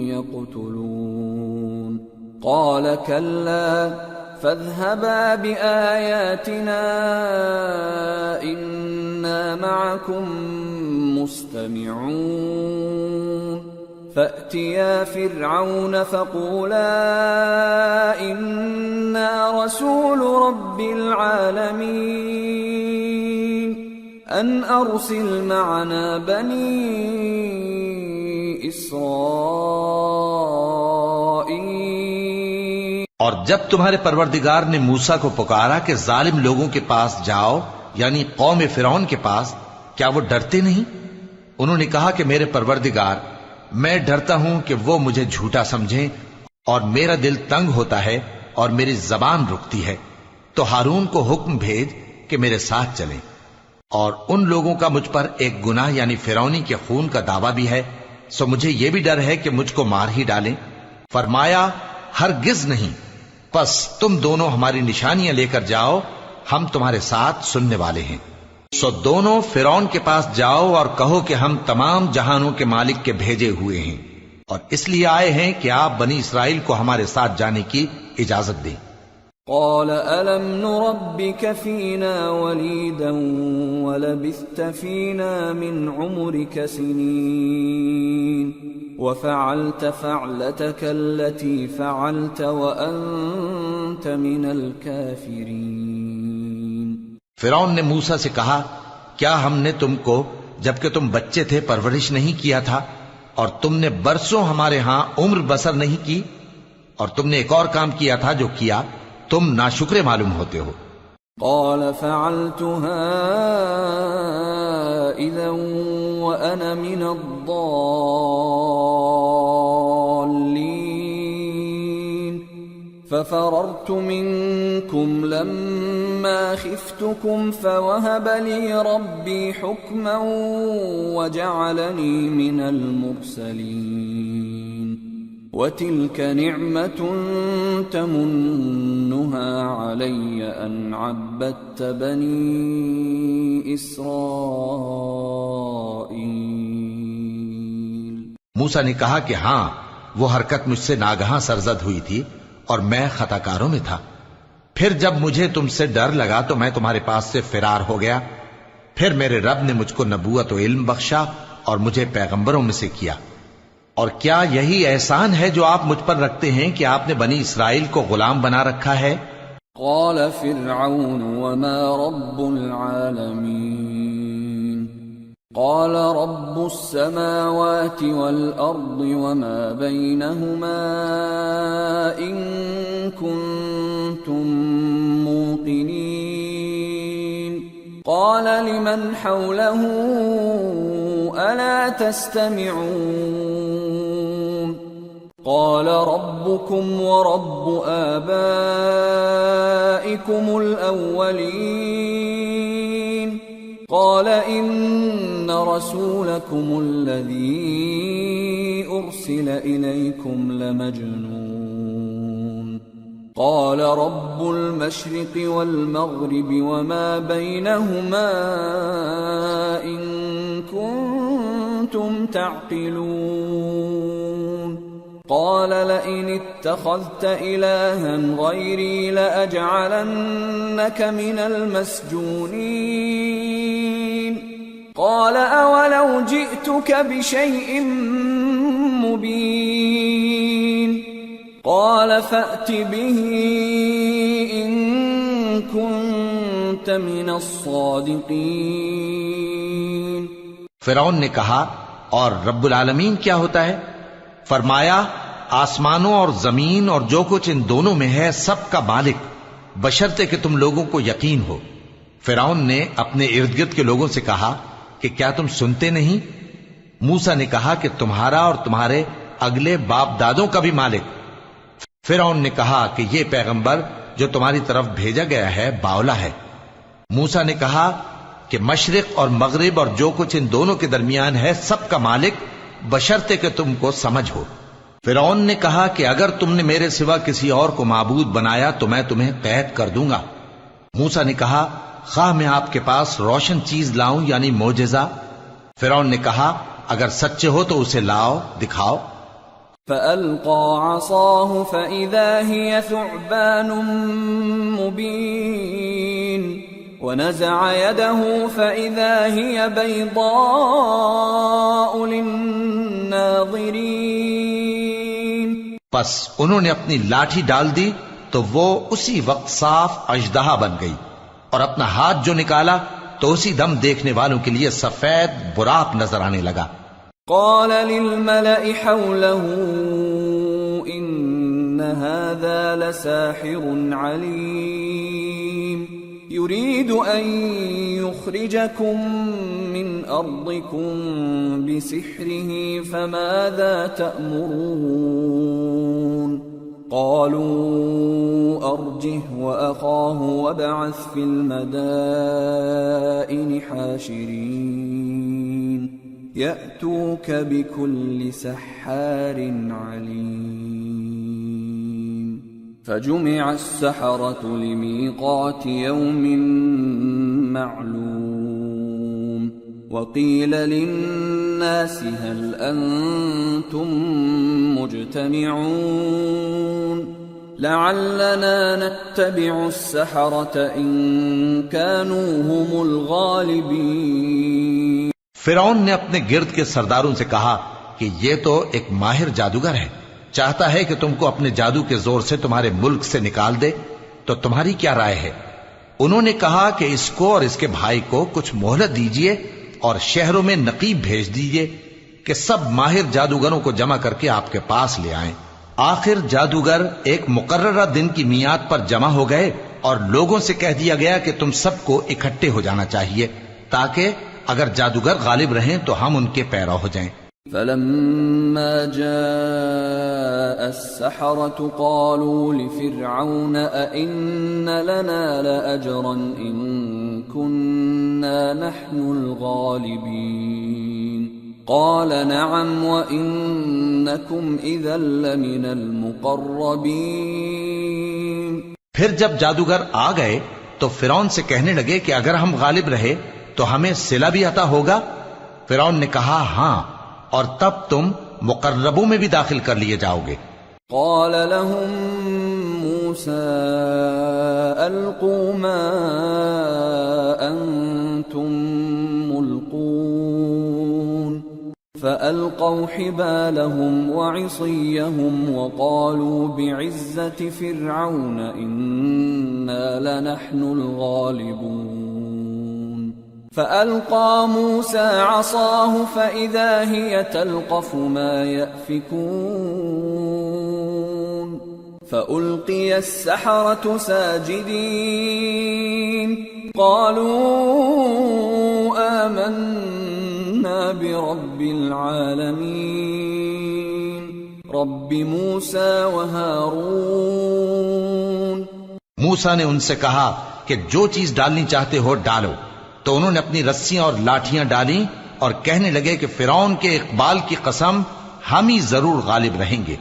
يقتلون قال كلا فاذهبا بآياتنا إنا معكم مستمعون فأتيا فرعون فقولا إنا رسول رب العالمين أن أرسل معنا بني إسرائيل اور جب تمہارے پروردگار نے موسیٰ کو پکارا کہ ظالم لوگوں کے پاس جاؤ، یعنی قوم فرعون کے پاس، کیا وہ ڈرتے نہیں؟ انہوں نے کہا کہ میرے پروردگار، میں ڈرتا ہوں کہ وہ مجھے جھوٹا سمجھیں، اور میرا دل تنگ ہوتا ہے اور میری زبان رکتی ہے، تو ہارون کو حکم بھیج کہ میرے ساتھ چلیں۔ اور ان لوگوں کا مجھ پر ایک گناہ یعنی فرعونی کے خون کا دعویٰ بھی ہے، سو مجھے یہ بھی ڈر ہے کہ مجھ کو مار ہی ڈالیں۔ فرمایا ہرگز نہیں، پس تم دونوں ہماری نشانیاں لے کر جاؤ، ہم تمہارے ساتھ سننے والے ہیں۔ سو دونوں فرعون کے پاس جاؤ اور کہو کہ ہم تمام جہانوں کے مالک کے بھیجے ہوئے ہیں، اور اس لیے آئے ہیں کہ آپ بنی اسرائیل کو ہمارے ساتھ جانے کی اجازت دیں۔ قال ألم نربك فينا وليدا ولبثت فينا من عمرك سنين وفعلت فعلتك التي فعلت وأنت من الكافرين۔ فرعون نے موسیٰ سے کہا، کیا ہم نے تم کو جبکہ تم بچے تھے پرورش نہیں کیا تھا، اور تم نے برسوں ہمارے ہاں عمر بسر نہیں کی، اور تم نے ایک اور کام کیا تھا جو کیا، تم ناشکرے معلوم ہوتے ہو۔ قال فعلتها إذا وأنا من الضالين ففررت منكم لما خفتكم فوهب لي ربي حكما وجعلني من المرسلين وَتِلْكَ نِعْمَةٌ تَمُنُّهَا عَلَيَّ أَنْ عَبَّدتَّ بَنِي إِسْرَائِيلَ۔ موسیٰ نے کہا کہ ہاں، وہ حرکت مجھ سے ناگہاں سرزد ہوئی تھی اور میں خطا کاروں میں تھا۔ پھر جب مجھے تم سے ڈر لگا تو میں تمہارے پاس سے فرار ہو گیا، پھر میرے رب نے مجھ کو نبوت و علم بخشا اور مجھے پیغمبروں میں سے کیا۔ اور کیا یہی احسان ہے جو آپ مجھ پر رکھتے ہیں کہ آپ نے بنی اسرائیل کو غلام بنا رکھا ہے؟ قال فرعون وما رب العالمين قال رب السماوات والأرض وما بينهما إن كنتم موقنين قال لمن حوله ألا تستمعون قال ربكم ورب آبائكم الأولين قال إن رسولكم الذي أرسل إليكم لمجنون قال رب المشرق والمغرب وما بينهما إن كنتم تعقلون قال لئن اتخذت إلها غيري لأجعلنك من المسجونين قال أولو جئتك بشيء مبين قال فأت به إن كنت من الصادقين۔ فرعون نے کہا، اور رب العالمین کیا ہوتا ہے؟ فرمایا، آسمانوں اور زمین اور جو کچھ ان دونوں میں ہے سب کا مالک، بشرطے کہ تم لوگوں کو یقین ہو۔ فرعون نے اپنے ارد گرد کے لوگوں سے کہا کہ کیا تم سنتے نہیں؟ موسیٰ نے کہا کہ تمہارا اور تمہارے اگلے باپ دادوں کا بھی مالک۔ فرعون نے کہا کہ یہ پیغمبر جو تمہاری طرف بھیجا گیا ہے باولا ہے۔ موسیٰ نے کہا کہ مشرق اور مغرب اور جو کچھ ان دونوں کے درمیان ہے سب کا مالک، بشرطے کہ تم کو سمجھ ہو۔ فرعون نے کہا کہ اگر تم نے میرے سوا کسی اور کو معبود بنایا تو میں تمہیں قید کر دوں گا۔ موسیٰ نے کہا، خواہ میں آپ کے پاس روشن چیز لاؤں یعنی معجزہ؟ فرعون نے کہا، اگر سچے ہو تو اسے لاؤ، دکھاؤ۔ فألقى عصاه فإذا هي ثعبان مبين ونزع يده فإذا هي بيضاء للناظرين۔ پس انہوں نے اپنی لاٹھی ڈال دی تو وہ اسی وقت صاف اژدہا بن گئی، اور اپنا ہاتھ جو نکالا تو اسی دم دیکھنے والوں کے لیے سفید براق نظر آنے لگا۔ قال للملأ حوله إن هذا لساحر عليم يريد أن يخرجكم من أرضكم بسحره فماذا تأمرون قالوا أرجه وأخاه وابعث في المدائن حاشرين يأتوك بكل سحار عليم فجمع السحرة لميقات يوم معلوم وقيل للناس هل أنتم مجتمعون لعلنا نتبع السحرة إن كانوا هم الغالبين. فرعون نے اپنے گرد کے سرداروں سے کہا کہ یہ تو ایک ماہر جادوگر ہے، چاہتا ہے کہ تم کو اپنے جادو کے زور سے تمہارے ملک سے نکال دے، تو تمہاری کیا رائے ہے؟ انہوں نے کہا کہ اس کو اور اس کے بھائی کو کچھ مہلت دیجئے اور شہروں میں نقیب بھیج دیجئے کہ سب ماہر جادوگروں کو جمع کر کے آپ کے پاس لے آئیں. آخر جادوگر ایک مقررہ دن کی میعاد پر جمع ہو گئے اور لوگوں سے کہہ دیا گیا کہ تم سب کو اکٹھے ہو جانا چاہیے تاکہ اگر جادوگر غالب رہیں تو ہم ان کے پیرو ہو جائیں. فلما جاء السحرة قالوا لفرعون أئن لنا لأجرا إن كنا نحن الغالبين قال نعم وإنكم إذا لمن المقربين. پھر جب جادوگر آ گئے تو فرعون سے کہنے لگے کہ اگر ہم غالب رہے تو ہمیں صلہ بھی عطا ہوگا. فرعون نے کہا ہاں، اور تب تم مقربوں میں بھی داخل کر لیے جاؤ گے. قال لهم موسى ألقوا ما أنتم ملقون فألقوا حبالهم وعصيهم وقالوا بعزة فرعون إنا لنحن الغالبون. فألقى موسى عصاه فإذا هي تلقف ما يأفكون فألقي السحرة ساجدين قالوا آمنا برب العالمين رب موسى وهارون. موسیٰ نے ان سے کہا کہ جو چیز ڈالنی چاہتے ہو ڈالو. تو انہوں نے اپنی رسیاں اور لاٹھیاں ڈالیں اور کہنے لگے کہ فرعون کے اقبال کی قسم ہم ہی ضرور غالب رہیں گے.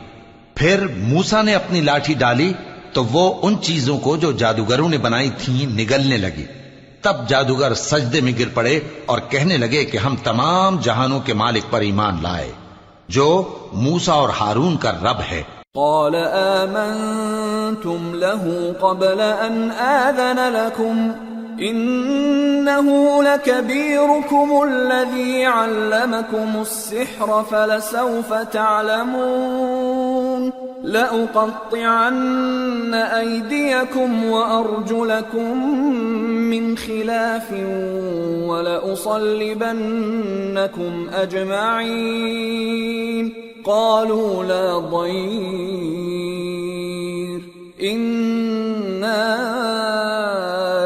پھر موسیٰ نے اپنی لاٹھی ڈالی تو وہ ان چیزوں کو جو جادوگروں نے بنائی تھیں نگلنے لگی. تب جادوگر سجدے میں گر پڑے اور کہنے لگے کہ ہم تمام جہانوں کے مالک پر ایمان لائے جو موسیٰ اور ہارون کا رب ہے. قال آمنتم له قبل أن آذن لكم إنه لكبيركم الذي علمكم السحر فلسوف تعلمون لأقطعن أيديكم وأرجلكم من خلاف ولأصلبنكم أجمعين قالوا لا ضير إنا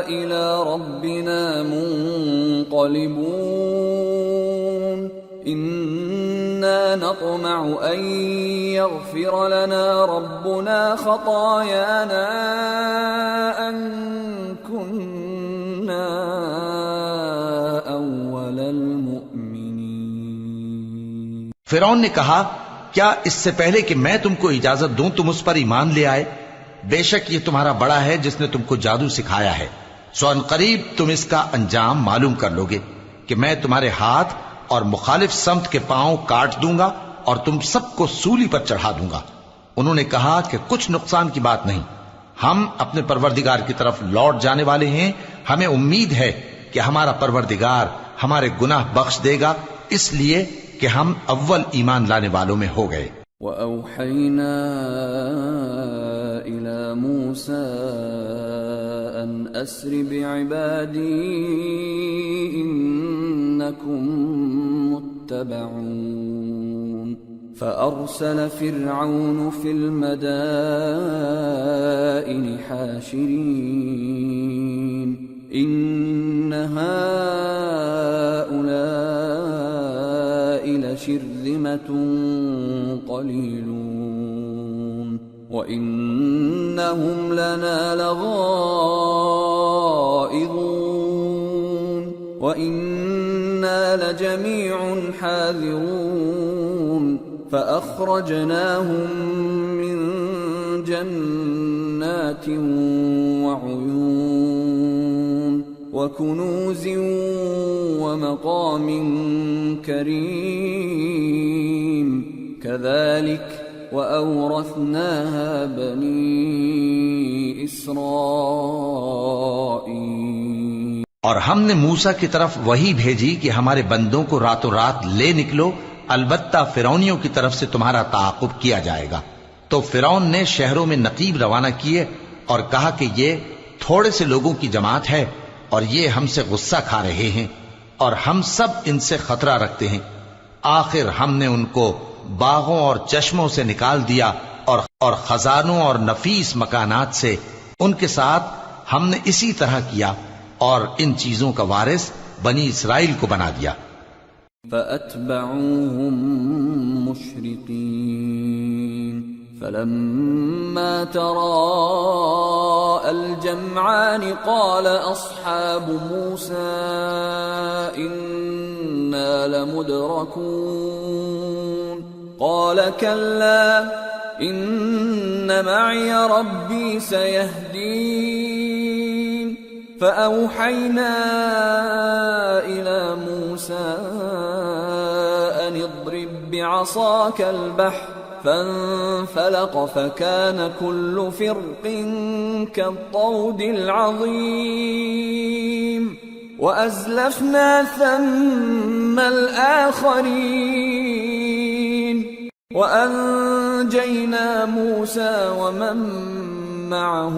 إلى ربنا منقلبون إنا نطمع أن يغفر لنا ربنا خطايانا أن كنا أول المؤمنين. فرعون نے کہا کیا اس سے پہلے کہ میں تم کو اجازت دوں تم اس پر ایمان لے آئے؟ بے شک یہ تمہارا بڑا ہے جس نے تم کو جادو سکھایا ہے، سو ان قریب تم اس کا انجام معلوم کر لو گے کہ میں تمہارے ہاتھ اور مخالف سمت کے پاؤں کاٹ دوں گا اور تم سب کو سولی پر چڑھا دوں گا. انہوں نے کہا کہ کچھ نقصان کی بات نہیں، ہم اپنے پروردگار کی طرف لوٹ جانے والے ہیں، ہمیں امید ہے کہ ہمارا پروردگار ہمارے گناہ بخش دے گا، اس لیے کہ ہم اول ایمان لانے والوں میں ہو گئے. وَأَوْحَيْنَا إِلَى مُوسَىٰ أَنْ أَسْرِ بِعِبَادِي إِنَّكُمْ مُتَّبَعُونَ فأرسل فرعون في المدائن حاشرين إن هؤلاء لشرذمة قليلون وإنهم لنا لغائظون وإنا لجميع حاذرون فأخرجناهم من جنات وعيون وكنوز ومقام كريم كذلك وأورثناها بني إسرائيل۔ اور ہم نے موسیٰ کی طرف وحی بھیجی کہ ہمارے بندوں کو راتوں رات لے نکلو، البتہ فرعونیوں کی طرف سے تمہارا تعاقب کیا جائے گا۔ تو فرعون نے شہروں میں نقیب روانہ کیے اور کہا کہ یہ تھوڑے سے لوگوں کی جماعت ہے اور یہ ہم سے غصہ کھا رہے ہیں اور ہم سب ان سے خطرہ رکھتے ہیں۔ آخر ہم نے ان کو باغوں اور چشموں سے نکال دیا اور خزانوں اور نفیس مکانات سے ان کے ساتھ ہم نے اسی طرح کیا اور ان چیزوں کا وارث بنی اسرائیل کو بنا دیا۔ فأتبعوهم مشرقين فلما تراءى الجمعان قال أصحاب موسى إنا لمدركون قال كلا إن معي ربي سيهدين فأوحينا إلى موسى أن اضرب بعصاك البحر فانفلق فكان كل فرق كالطود العظيم وأزلفنا ثم الآخرين وأنجينا موسى ومن معه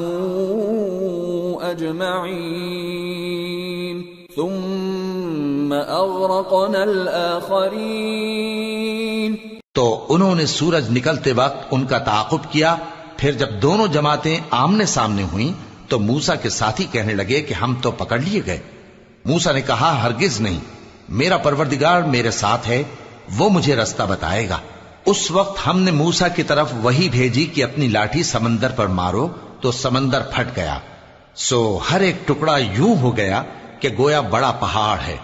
أجمعين ثم أغرقنا الآخرين۔ تو انہوں نے سورج نکلتے وقت ان کا تعاقب کیا، پھر جب دونوں جماعتیں آمنے سامنے ہوئیں تو موسیٰ کے ساتھی کہنے لگے کہ ہم تو پکڑ لیے گئے۔ موسیٰ نے کہا ہرگز نہیں، میرا پروردگار میرے ساتھ ہے، وہ مجھے رستہ بتائے گا۔ اس وقت ہم نے موسیٰ کی طرف وحی بھیجی کہ اپنی لاٹھی سمندر پر مارو تو سمندر پھٹ گیا، سو ہر ایک ٹکڑا یوں ہو گیا کہ گویا بڑا پہاڑ ہے،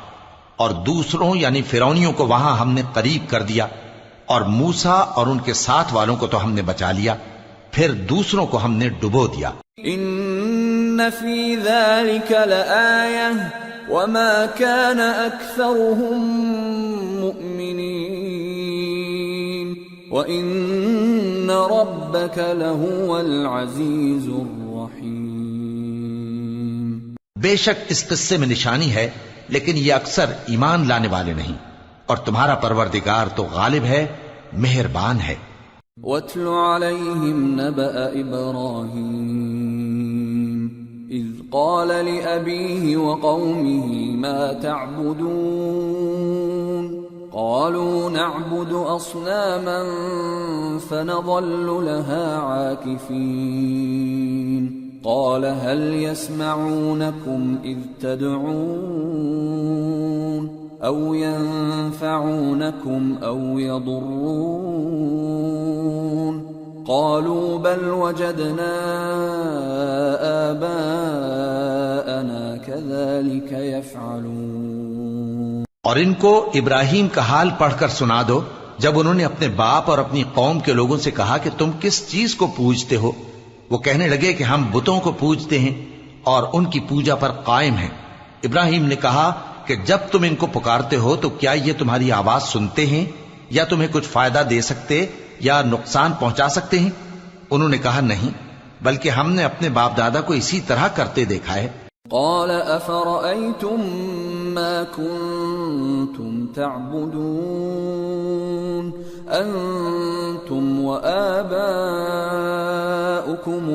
اور دوسروں یعنی فرعونیوں کو وہاں ہم نے قریب کر دیا، اور موسیٰ اور ان کے ساتھ والوں کو تو ہم نے بچا لیا، پھر دوسروں کو ہم نے ڈبو دیا۔ ان فی ذلک لآیہ وما كان اکثرهم مؤمنین وان ربک لہو العزیز الرحیم۔ بے شک اس قصے میں نشانی ہے، لیکن یہ اکثر ایمان لانے والے نہیں، اور تمہارا پروردگار تو غالب ہے، مہربان ہے۔ وَاتْلُ عَلَيْهِمْ نَبَأَ إِبْرَاهِيمَ إِذْ قَالَ لِأَبِيهِ وَقَوْمِهِ مَا تَعْبُدُونَ قَالُوا نَعْبُدُ أَصْنَامًا فَنَظَلُّ لَهَا عَاكِفِينَ قَالَ هَلْ يَسْمَعُونَكُمْ إِذْ تَدْعُونَ أَوْ يَنفَعُونَكُمْ أَوْ يَضُرُّونَ قَالُوا بَلْ وَجَدْنَا آبَاءَنَا كَذَلِكَ يَفْعَلُونَ۔ اور ان کو ابراہیم کا حال پڑھ کر سنا دو جب انہوں نے اپنے باپ اور اپنی قوم کے لوگوں سے کہا کہ تم کس چیز کو پوجتے ہو؟ وہ کہنے لگے کہ ہم بتوں کو پوجتے ہیں اور ان کی پوجا پر قائم ہیں۔ ابراہیم نے کہا کہ جب تم ان کو پکارتے ہو تو کیا یہ تمہاری آواز سنتے ہیں یا تمہیں کچھ فائدہ دے سکتے یا نقصان پہنچا سکتے ہیں؟ انہوں نے کہا نہیں، بلکہ ہم نے اپنے باپ دادا کو اسی طرح کرتے دیکھا ہے۔ قال افرأيتم ما كنتم تعبدون انتم وآباؤكم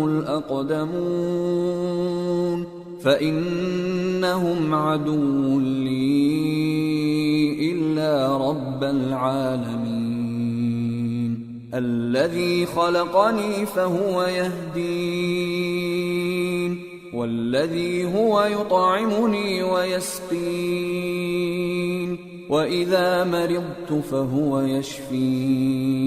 الاقدمون فإنهم عدو لي إلا رب العالمين۔ الذي خلقني فهو يهدين والذي هو يطعمني ويسقين وإذا مرضت فهو يشفين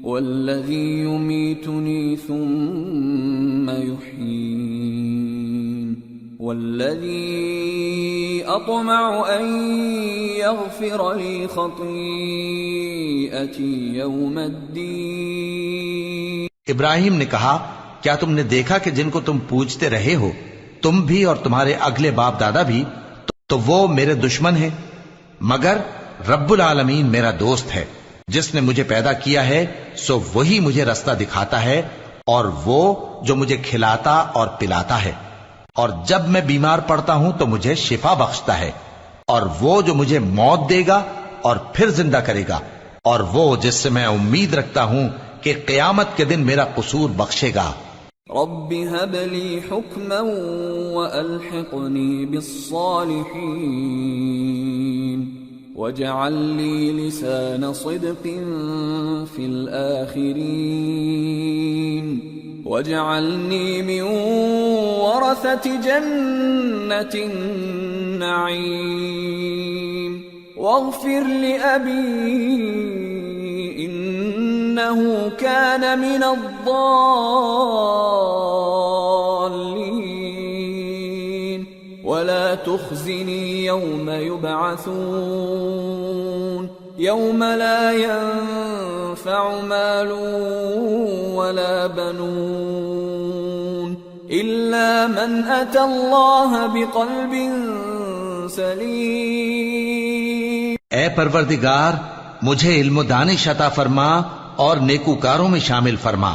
والذي يميتني ثم يحيين والذي أطمع أن يغفر لي خطيئتي يوم الدين. ابراہیم نے کہا کیا تم نے دیکھا کہ جن کو تم پوجتے رہے ہو تم بھی اور تمہارے اگلے باپ دادا بھی تو وہ میرے دشمن ہیں مگر رب العالمین میرا دوست ہے جس نے مجھے پیدا کیا ہے سو وہی مجھے رستہ دکھاتا ہے اور وہ جو مجھے کھلاتا اور پلاتا ہے اور جب میں بیمار پڑتا ہوں تو مجھے شفا بخشتا ہے اور وہ جو مجھے موت دے گا اور پھر زندہ کرے گا اور وہ جس سے میں امید رکھتا ہوں کہ قیامت کے دن میرا قصور بخشے گا. رب هب لي حكما وألحقني بالصالحين واجعل لي لسان صدق في الآخرين واجعلني من ورثة جنة النعيم واغفر لأبي إنه كان من الضالين ولا تخزني يوم يبعثون يوم لا ينفع مال ولا بنون إلا من أتى الله بقلب سليم. اے پروردگار مجھے علم و دانش عطا فرما اور نیکوکاروں میں شامل فرما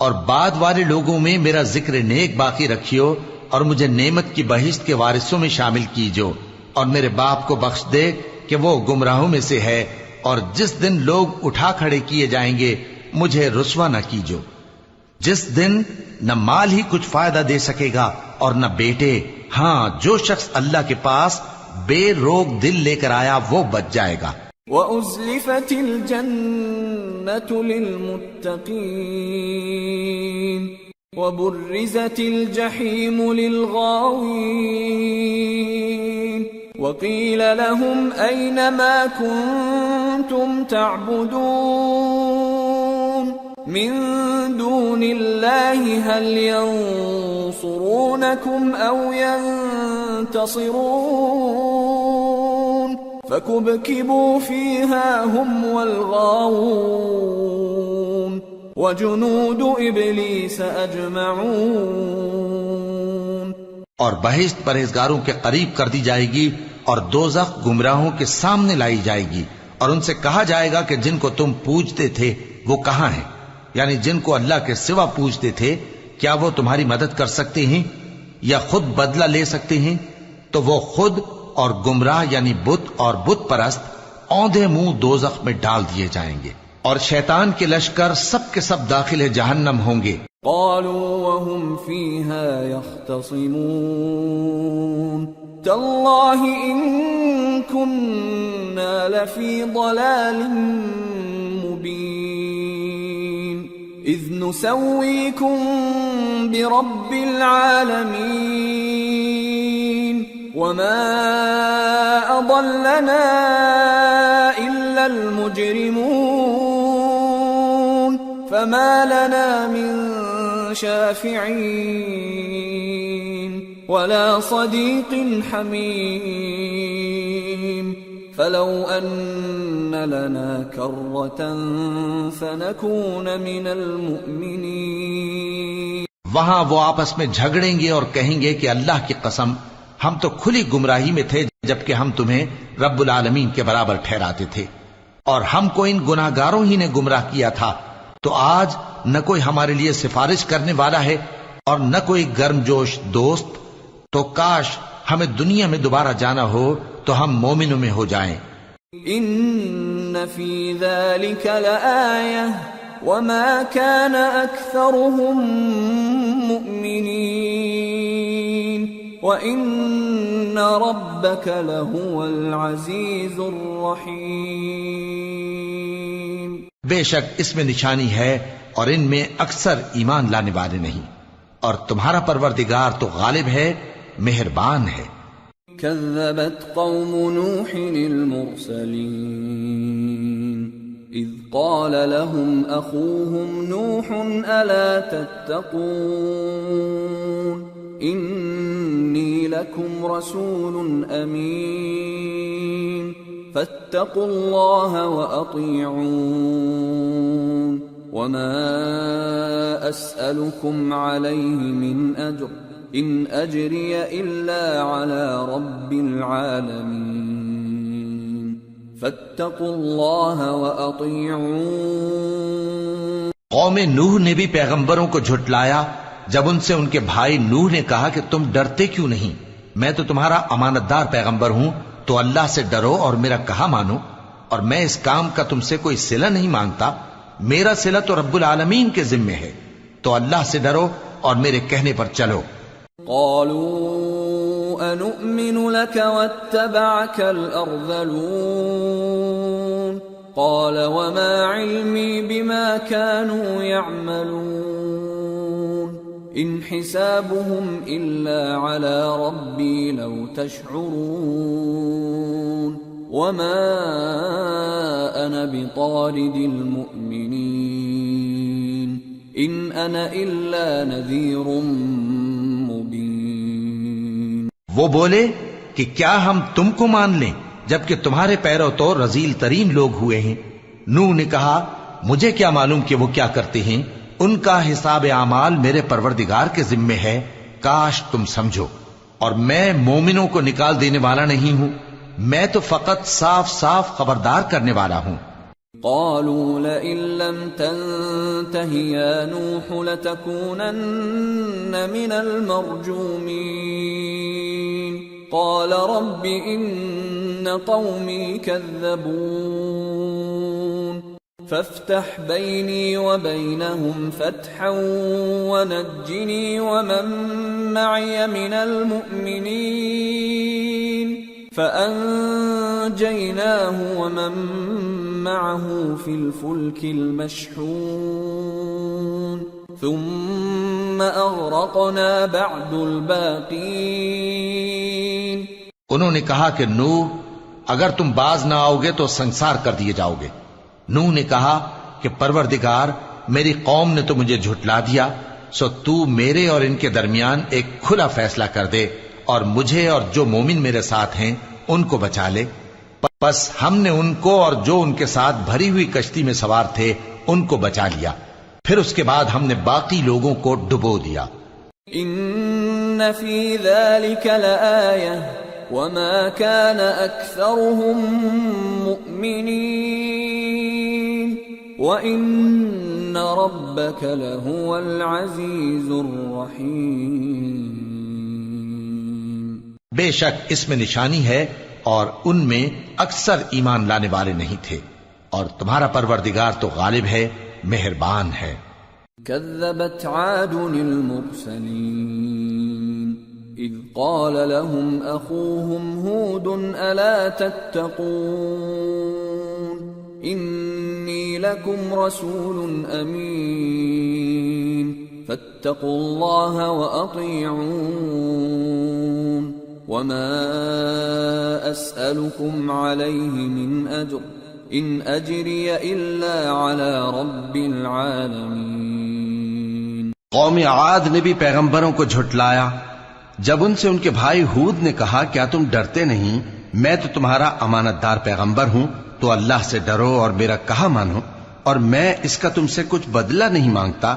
اور بعد والے لوگوں میں میرا ذکر نیک باقی رکھیو اور مجھے نعمت کی بہشت کے وارثوں میں شامل کیجو اور میرے باپ کو بخش دے کہ وہ گمراہوں میں سے ہے اور جس دن لوگ اٹھا کھڑے کیے جائیں گے مجھے رسوا نہ کیجو جس دن نہ مال ہی کچھ فائدہ دے سکے گا اور نہ بیٹے. ہاں جو شخص اللہ کے پاس بے روک دل لے کر آیا وہ بچ جائے گا. وَأُزْلِفَتِ الْجَنَّةُ لِلْمُتَّقِينَ وَبُرِّزَتِ الْجَحِيمُ لِلْغَاوِينَ وَقِيلَ لَهُمْ أَيْنَ مَا كُنْتُمْ تَعْبُدُونَ مِن دُونِ اللَّهِ هَلْ يَنصُرُونَكُمْ أَوْ يَنتَصِرُونَ فَكُبْكِبُوا فِيهَا هُمْ وَالْغَاوُونَ وَجُنُودُ إِبْلِيسَ أَجْمَعُونَ. اور بہشت پرہیزگاروں کے قریب کر دی جائے گی اور دوزخ گمراہوں کے سامنے لائی جائے گی اور ان سے کہا جائے گا کہ جن کو تم پوجتے تھے وہ کہاں ہیں؟ یعنی جن کو اللہ کے سوا پوجتے تھے کیا وہ تمہاری مدد کر سکتے ہیں یا خود بدلہ لے سکتے ہیں؟ تو وہ خود اور گمراہ یعنی بت اور بت پرست اوندھے منہ دوزخ میں ڈال دیے جائیں گے اور شیطان کے لشکر سب کے سب داخل جہنم ہوں گے. قالوا وهم فيها يختصمون تالله إن كنا لفي ضلال مبين إذ نسويكم برب العالمين وما أضلنا إلا المجرمون فما لنا من شافعين ولا صديق حميم فلو أن لنا كرة فنكون من المؤمنين. وہاں وہ آپس میں جھگڑیں گے اور کہیں گے کہ اللہ کی قسم ہم تو کھلی گمراہی میں تھے جبکہ ہم تمہیں رب العالمین کے برابر ٹھہراتے تھے اور ہم کو ان گناہگاروں ہی نے گمراہ کیا تھا تو آج نہ کوئی ہمارے لیے سفارش کرنے والا ہے اور نہ کوئی گرم جوش دوست. تو کاش ہمیں دنیا میں دوبارہ جانا ہو تو ہم مومنوں میں ہو جائیں. ان فی ذلک لآیہ وما كان اکثرهم مؤمنین وان ربک لهو العزیز الرحیم. بے شک اس میں نشانی ہے اور ان میں اکثر ایمان لانے والے نہیں، اور تمہارا پروردگار تو غالب ہے، مہربان ہے۔ كذبت قوم نوح المرسلين إذ قال لهم أخوهم نوح ألا تتقون إني لكم رسول أمين فاتقوا الله وأطيعون وما أسألكم عليه من أجر إن أجري إلا على رب العالمين فاتقوا الله وأطيعون۔ قوم نوح نے بھی پیغمبروں کو جھٹلایا جب ان سے ان کے بھائی نوح نے کہا کہ تم ڈرتے کیوں نہیں، میں تو تمہارا امانت دار پیغمبر ہوں، تو اللہ سے ڈرو اور میرا کہا مانو، اور میں اس کام کا تم سے کوئی صلہ نہیں مانگتا، میرا صلہ تو رب العالمین کے ذمے ہے، تو اللہ سے ڈرو اور میرے کہنے پر چلو۔ قالوا أنؤمن لك واتبعك الأرذلون قال وما علمي بما كانوا يعملون إن حسابهم إلا على ربي لو تشعرون وما أنا بطارد المؤمنين إن أنا إلا نذير مبين۔ وہ بولے کہ کیا ہم تم کو مان لیں جبکہ تمہارے پیرو تو رذیل ترین لوگ ہوئے ہیں؟ نوح نے کہا مجھے کیا معلوم کہ وہ کیا کرتے ہیں، ان کا حساب اعمال میرے پروردگار کے ذمے ہے، کاش تم سمجھو، اور میں مومنوں کو نکال دینے والا نہیں ہوں، میں تو فقط صاف صاف خبردار کرنے والا ہوں۔ قالوا لئن لم تنته يا نوح لتكونن من المرجومين قال رب إن قومي كذبون فافتح بيني وبينهم فتحا ونجني ومن معي من المؤمنين فأنجيناه ومن معه في الفلك المشحون ثم أغرقنا بعد الباقين۔ انہوں نے کہا کہ نوح اگر تم باز نہ آؤ گے تو سنسار کر دیے جاؤ گے۔ نوح نے کہا کہ پروردگار میری قوم نے تو مجھے جھٹلا دیا، سو تو میرے اور ان کے درمیان ایک کھلا فیصلہ کر دے اور مجھے اور جو مومن میرے ساتھ ہیں ان کو بچا لے۔ پس ہم نے ان کو اور جو ان کے ساتھ بھری ہوئی کشتی میں سوار تھے ان کو بچا لیا، پھر اس کے بعد ہم نے باقی لوگوں کو ڈبو دیا۔ ان فی ذلک لآیہ وما كان اکثرهم مؤمنین وان ربک لهو العزیز الرحیم۔ بے شک اس میں نشانی ہے اور ان میں اکثر ایمان لانے والے نہیں تھے، اور تمہارا پروردگار تو غالب ہے، مہربان ہے۔ كذبت عاد المرسلين إذ قال لهم أخوهم هود ألا تتقون إني لكم رسول أمين فاتقوا الله وأطيعون وما أسألكم عليه من أجر إن أجري إلا على رب العالمين۔ قوم عاد نے بھی پیغمبروں کو جھٹلایا جب ان سے ان کے بھائی ہود نے کہا کیا تم ڈرتے نہیں، میں تو تمہارا امانت دار پیغمبر ہوں، تو اللہ سے ڈرو اور میرا کہا مانو، اور میں اس کا تم سے کچھ بدلہ نہیں مانگتا،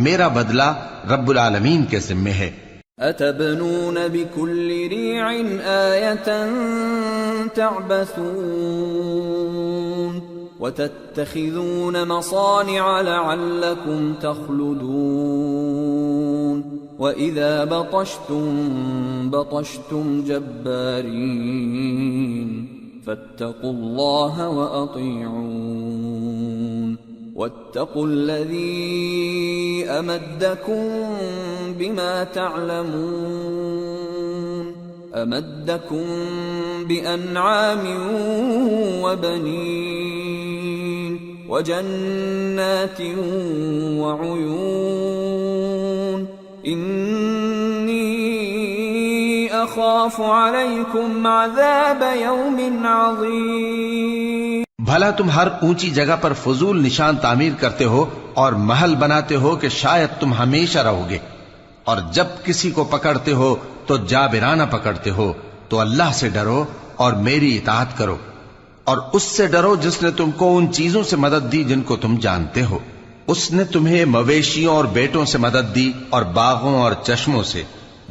میرا بدلہ رب العالمین کے ذمے ہے۔ أتبنون بكل ريع آية تعبثون وتتخذون مصانع لعلكم تخلدون وإذا بطشتم بطشتم جبارين فاتقوا الله وأطيعون واتقوا الذي أمدكم بما تعلمون أمدكم بأنعام وبنين وجنات وعيون إني أخاف عليكم عذاب يوم عظيم. بھلا تم ہر اونچی جگہ پر فضول نشان تعمیر کرتے ہو اور محل بناتے ہو کہ شاید تم ہمیشہ رہو گے، اور جب کسی کو پکڑتے ہو تو جابرانہ پکڑتے ہو. تو اللہ سے ڈرو اور میری اطاعت کرو، اور اس سے ڈرو جس نے تم کو ان چیزوں سے مدد دی جن کو تم جانتے ہو. اس نے تمہیں مویشیوں اور بیٹوں سے مدد دی اور باغوں اور چشموں سے.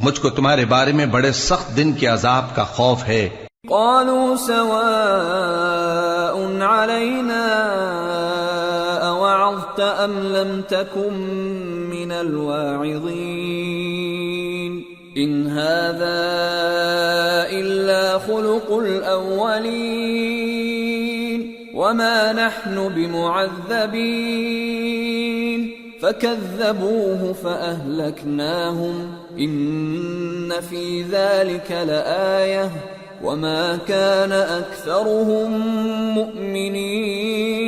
مجھ کو تمہارے بارے میں بڑے سخت دن کے عذاب کا خوف ہے. قالوا سواء علينا أوعظت أم لم تكن من الواعظين إن هذا إلا خلق الأولين وما نحن بمعذبين فكذبوه فأهلكناهم إن في ذلك لآية وما كان أكثرهم مؤمنين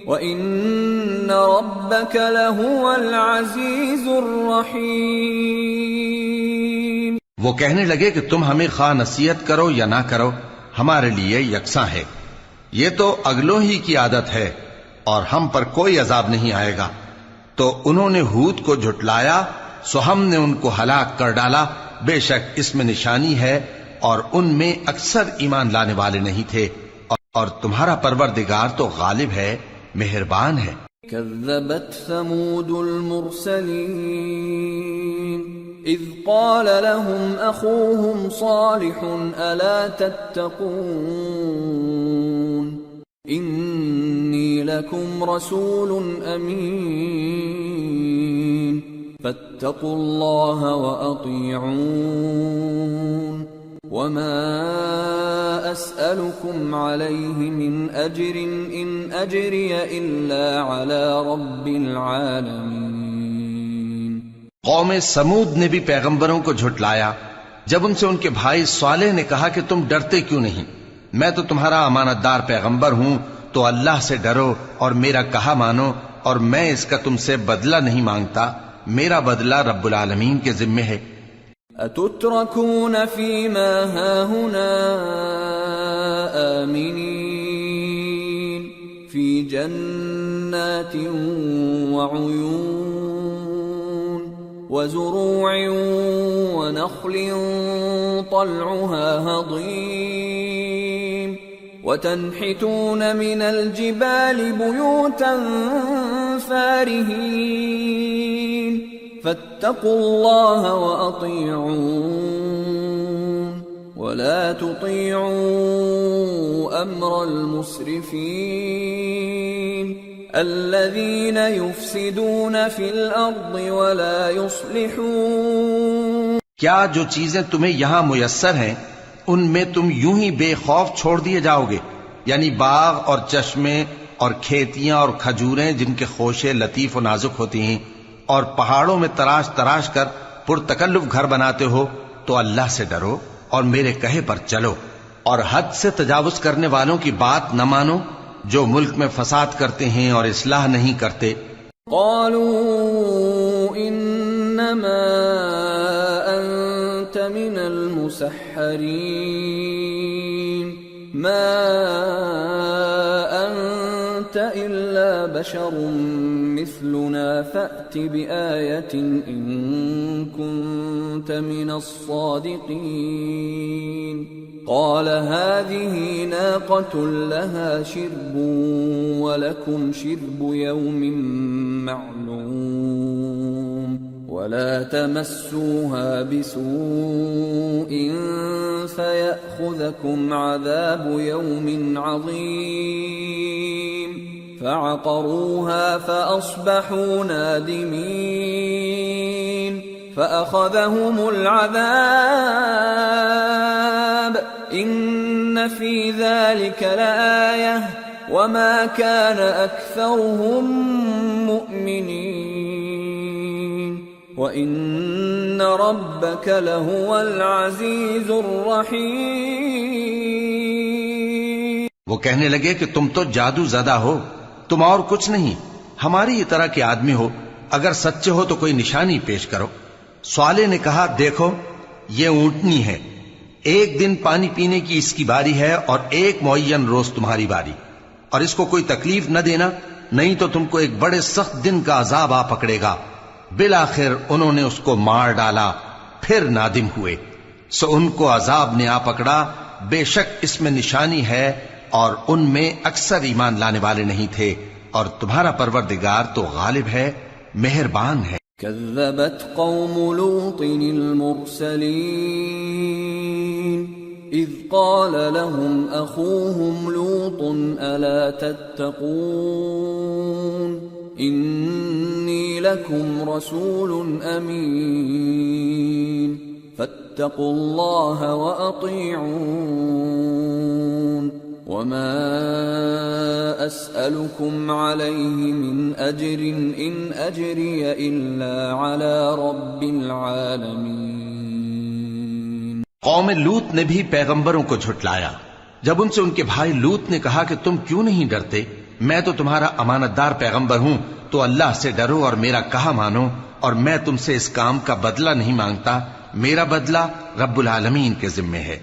وإن ربك لهو العزيز الرحيم. وہ کہنے لگے کہ تم ہمیں خواہ نصیحت کرو یا نہ کرو ہمارے لیے یکساں ہے، یہ تو اگلوں ہی کی عادت ہے اور ہم پر کوئی عذاب نہیں آئے گا. تو انہوں نے ہود کو جھٹلایا سو ہم نے ان کو ہلاک کر ڈالا. بے شک اس میں نشانی ہے اور ان میں اکثر ایمان لانے والے نہیں تھے، اور تمہارا پروردگار تو غالب ہے، مہربان ہے. كذبت ثمود المرسلين إذ قال لهم أخوهم صالح ألا تتقون إني لكم رسول أمين فاتقوا الله وأطيعون وما أسألكم عليه من أجر إن أجري إلا على رب العالمين. قوم سمود نے بھی پیغمبروں کو جھٹلایا جب ان سے ان کے بھائی صالح نے کہا کہ تم ڈرتے کیوں نہیں، میں تو تمہارا امانت دار پیغمبر ہوں، تو اللہ سے ڈرو اور میرا کہا مانو، اور میں اس کا تم سے بدلہ نہیں مانگتا، میرا بدلہ رب العالمین کے ذمے ہے. أتتركون فيما هاهنا آمنين في جنات وعيون وزروع ونخل طلعها هضيم وتنحتون من الجبال بيوتا فارهين فاتقوا الله وأطيعون ولا تطيعوا أمر المسرفين الذين يفسدون في الأرض ولا يصلحون. کیا جو چیزیں تمہیں یہاں میسر ہیں ان میں تم یوں ہی بے خوف چھوڑ دیے جاؤ گے، یعنی باغ اور چشمے اور کھیتیاں اور کھجوریں جن کے خوشے لطیف و نازک ہوتی ہیں، اور پہاڑوں میں تراش تراش کر پرتکلف گھر بناتے ہو، تو اللہ سے ڈرو اور میرے کہے پر چلو، اور حد سے تجاوز کرنے والوں کی بات نہ مانو جو ملک میں فساد کرتے ہیں اور اصلاح نہیں کرتے. قالوا انما انت من المسحرين ما انت الا بشر مثلنا فأت بآية إن كنت من الصادقين. قال هذه ناقة لها شرب ولكم شرب يوم معلوم ولا تمسوها بسوء فيأخذكم عذاب يوم عظيم. فعقروها فأصبحوا نادمين فأخذهم العذاب إن في ذلك لآية وما كان أكثرهم مؤمنين وإن ربك لهو العزيز الرحيم. وہ کہنے لگے کہ تم تو جادو زدہ ہو، تم اور کچھ نہیں، ہماری ہی طرح کے آدمی ہو، اگر سچے ہو تو کوئی نشانی پیش کرو۔ صالح نے کہا دیکھو یہ اونٹنی ہے، ایک دن پانی پینے کی اس کی باری ہے اور ایک معین روز تمہاری باری، اور اس کو کوئی تکلیف نہ دینا، نہیں تو تم کو ایک بڑے سخت دن کا عذاب آ پکڑے گا۔ بالآخر انہوں نے اس کو مار ڈالا، پھر نادم ہوئے، سو ان کو عذاب نے آ پکڑا، بے شک اس میں نشانی ہے اور ان میں اکثر ایمان لانے والے نہیں تھے، اور تمہارا پروردگار تو غالب ہے، مہربان ہے۔ كذبت قوم لوط المرسلين إذ قال لهم أخوهم لوط ألا تتقون إني لكم رسول أمين فاتقوا الله وأطيعون وما أسألكم عليه من أجر إن أجري إلا على رب العالمين۔ قوم لوط نے بھی پیغمبروں کو جھٹلایا جب ان سے ان کے بھائی لوط نے کہا کہ تم کیوں نہیں ڈرتے، میں تو تمہارا امانت دار پیغمبر ہوں، تو اللہ سے ڈرو اور میرا کہا مانو، اور میں تم سے اس کام کا بدلہ نہیں مانگتا، میرا بدلہ رب العالمین کے ذمے ہے۔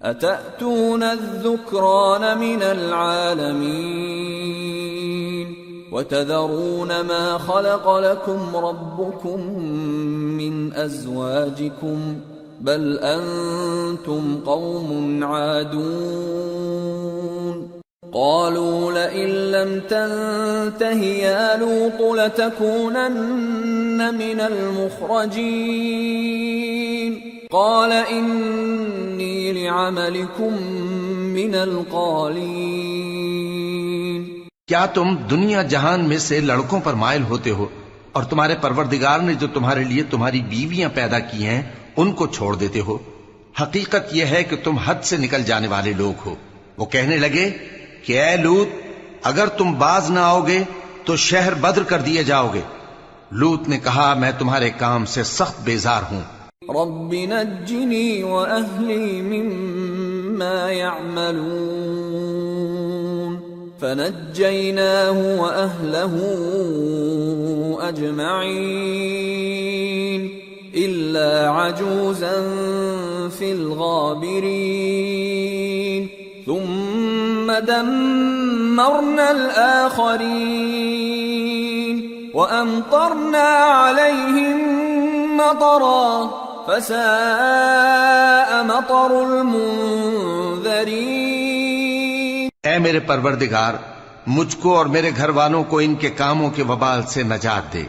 أتأتون الذكران من العالمين وتذرون ما خلق لكم ربكم من أزواجكم بل أنتم قوم عادون قالوا لئن لم تنته يا لوط لتكونن من المخرجين قال إني لعملكم من القالين۔ کیا تم دنیا جہان میں سے لڑکوں پر مائل ہوتے ہو اور تمہارے پروردگار نے جو تمہارے لیے تمہاری بیویاں پیدا کی ہیں ان کو چھوڑ دیتے ہو؟ حقیقت یہ ہے کہ تم حد سے نکل جانے والے لوگ ہو۔ وہ کہنے لگے کہ اے لوط اگر تم باز نہ آؤ گے تو شہر بدر کر دیے جاؤ گے۔ لوط نے کہا میں تمہارے کام سے سخت بیزار ہوں۔ رب نجنی وأهلی مما يعملون فنجيناه وأهله أجمعين إلا عجوزا في الغابرين ثم دمرنا الآخرين وأمطرنا عليهم مطرا فساء مطر المنذرين۔ اے میرے پروردگار مجھ کو اور میرے گھر والوں کو ان کے کاموں کے وبال سے نجات دے۔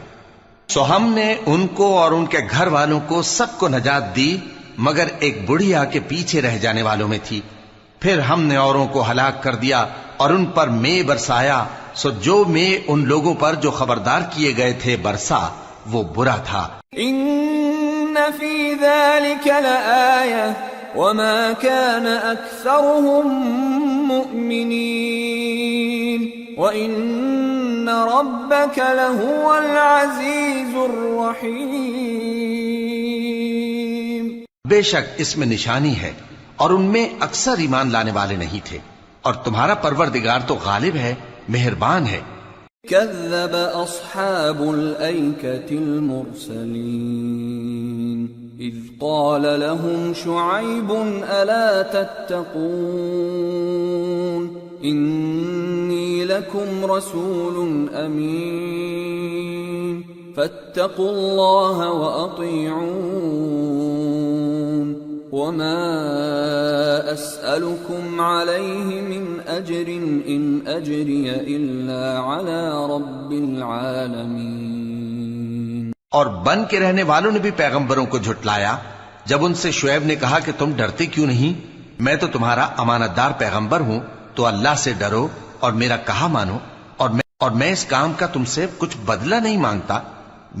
سو ہم نے ان کو اور ان کے گھر والوں کو سب کو نجات دی مگر ایک بڑھیا کے پیچھے رہ جانے والوں میں تھی۔ پھر ہم نے اوروں کو ہلاک کر دیا اور ان پر مے برسایا، سو جو مے ان لوگوں پر جو خبردار کیے گئے تھے برسا وہ برا تھا۔ ان فی ذلک لآیہ وما كان اکثرهم مؤمنین وان ربک لهو العزیز الرحیم۔ بے شک اس میں نشانی ہے اور ان میں اکثر ایمان لانے والے نہیں تھے، اور تمہارا پروردگار تو غالب ہے، مہربان ہے۔ كذب أصحاب الأيكة المرسلين إذ قال لهم شعيب ألا تتقون إني لكم رسول أمين فاتقوا الله وأطيعون وما أسألكم عليه من أجر إن أجري إلا على رب العالمين۔ اور بن کے رہنے والوں نے بھی پیغمبروں کو جھٹلایا جب ان سے شعیب نے کہا کہ تم ڈرتے کیوں نہیں، میں تو تمہارا امانت دار پیغمبر ہوں، تو اللہ سے ڈرو اور میرا کہا مانو، اور میں اس کام کا تم سے کچھ بدلہ نہیں مانگتا،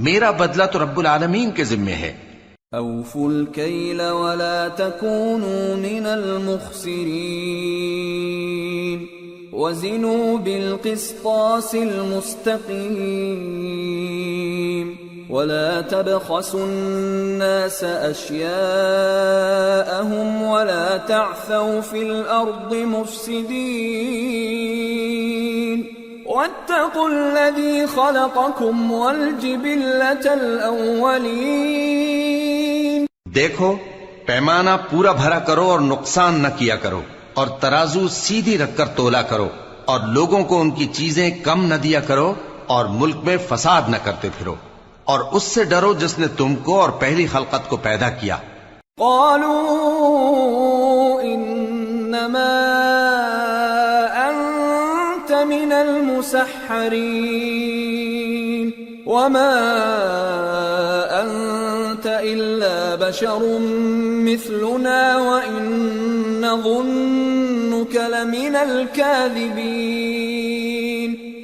میرا بدلہ تو رب العالمین کے ذمے ہے۔ أوفوا الكيل ولا تكونوا من المخسرين وزنوا بالقسطاس المستقيم ولا تبخسوا الناس أشياءهم ولا تعثوا في الأرض مفسدين واتقوا الذي خلقكم والجبلة الأولين. دیکھو پیمانہ پورا بھرا کرو اور نقصان نہ کیا کرو، اور ترازو سیدھی رکھ کر تولا کرو، اور لوگوں کو ان کی چیزیں کم نہ دیا کرو، اور ملک میں فساد نہ کرتے پھرو، اور اس سے ڈرو جس نے تم کو اور پہلی خلقت کو پیدا کیا. قالوا انما انت من المسحرين وما انت الا بشر مثلنا وان نظنك لمن الكاذبين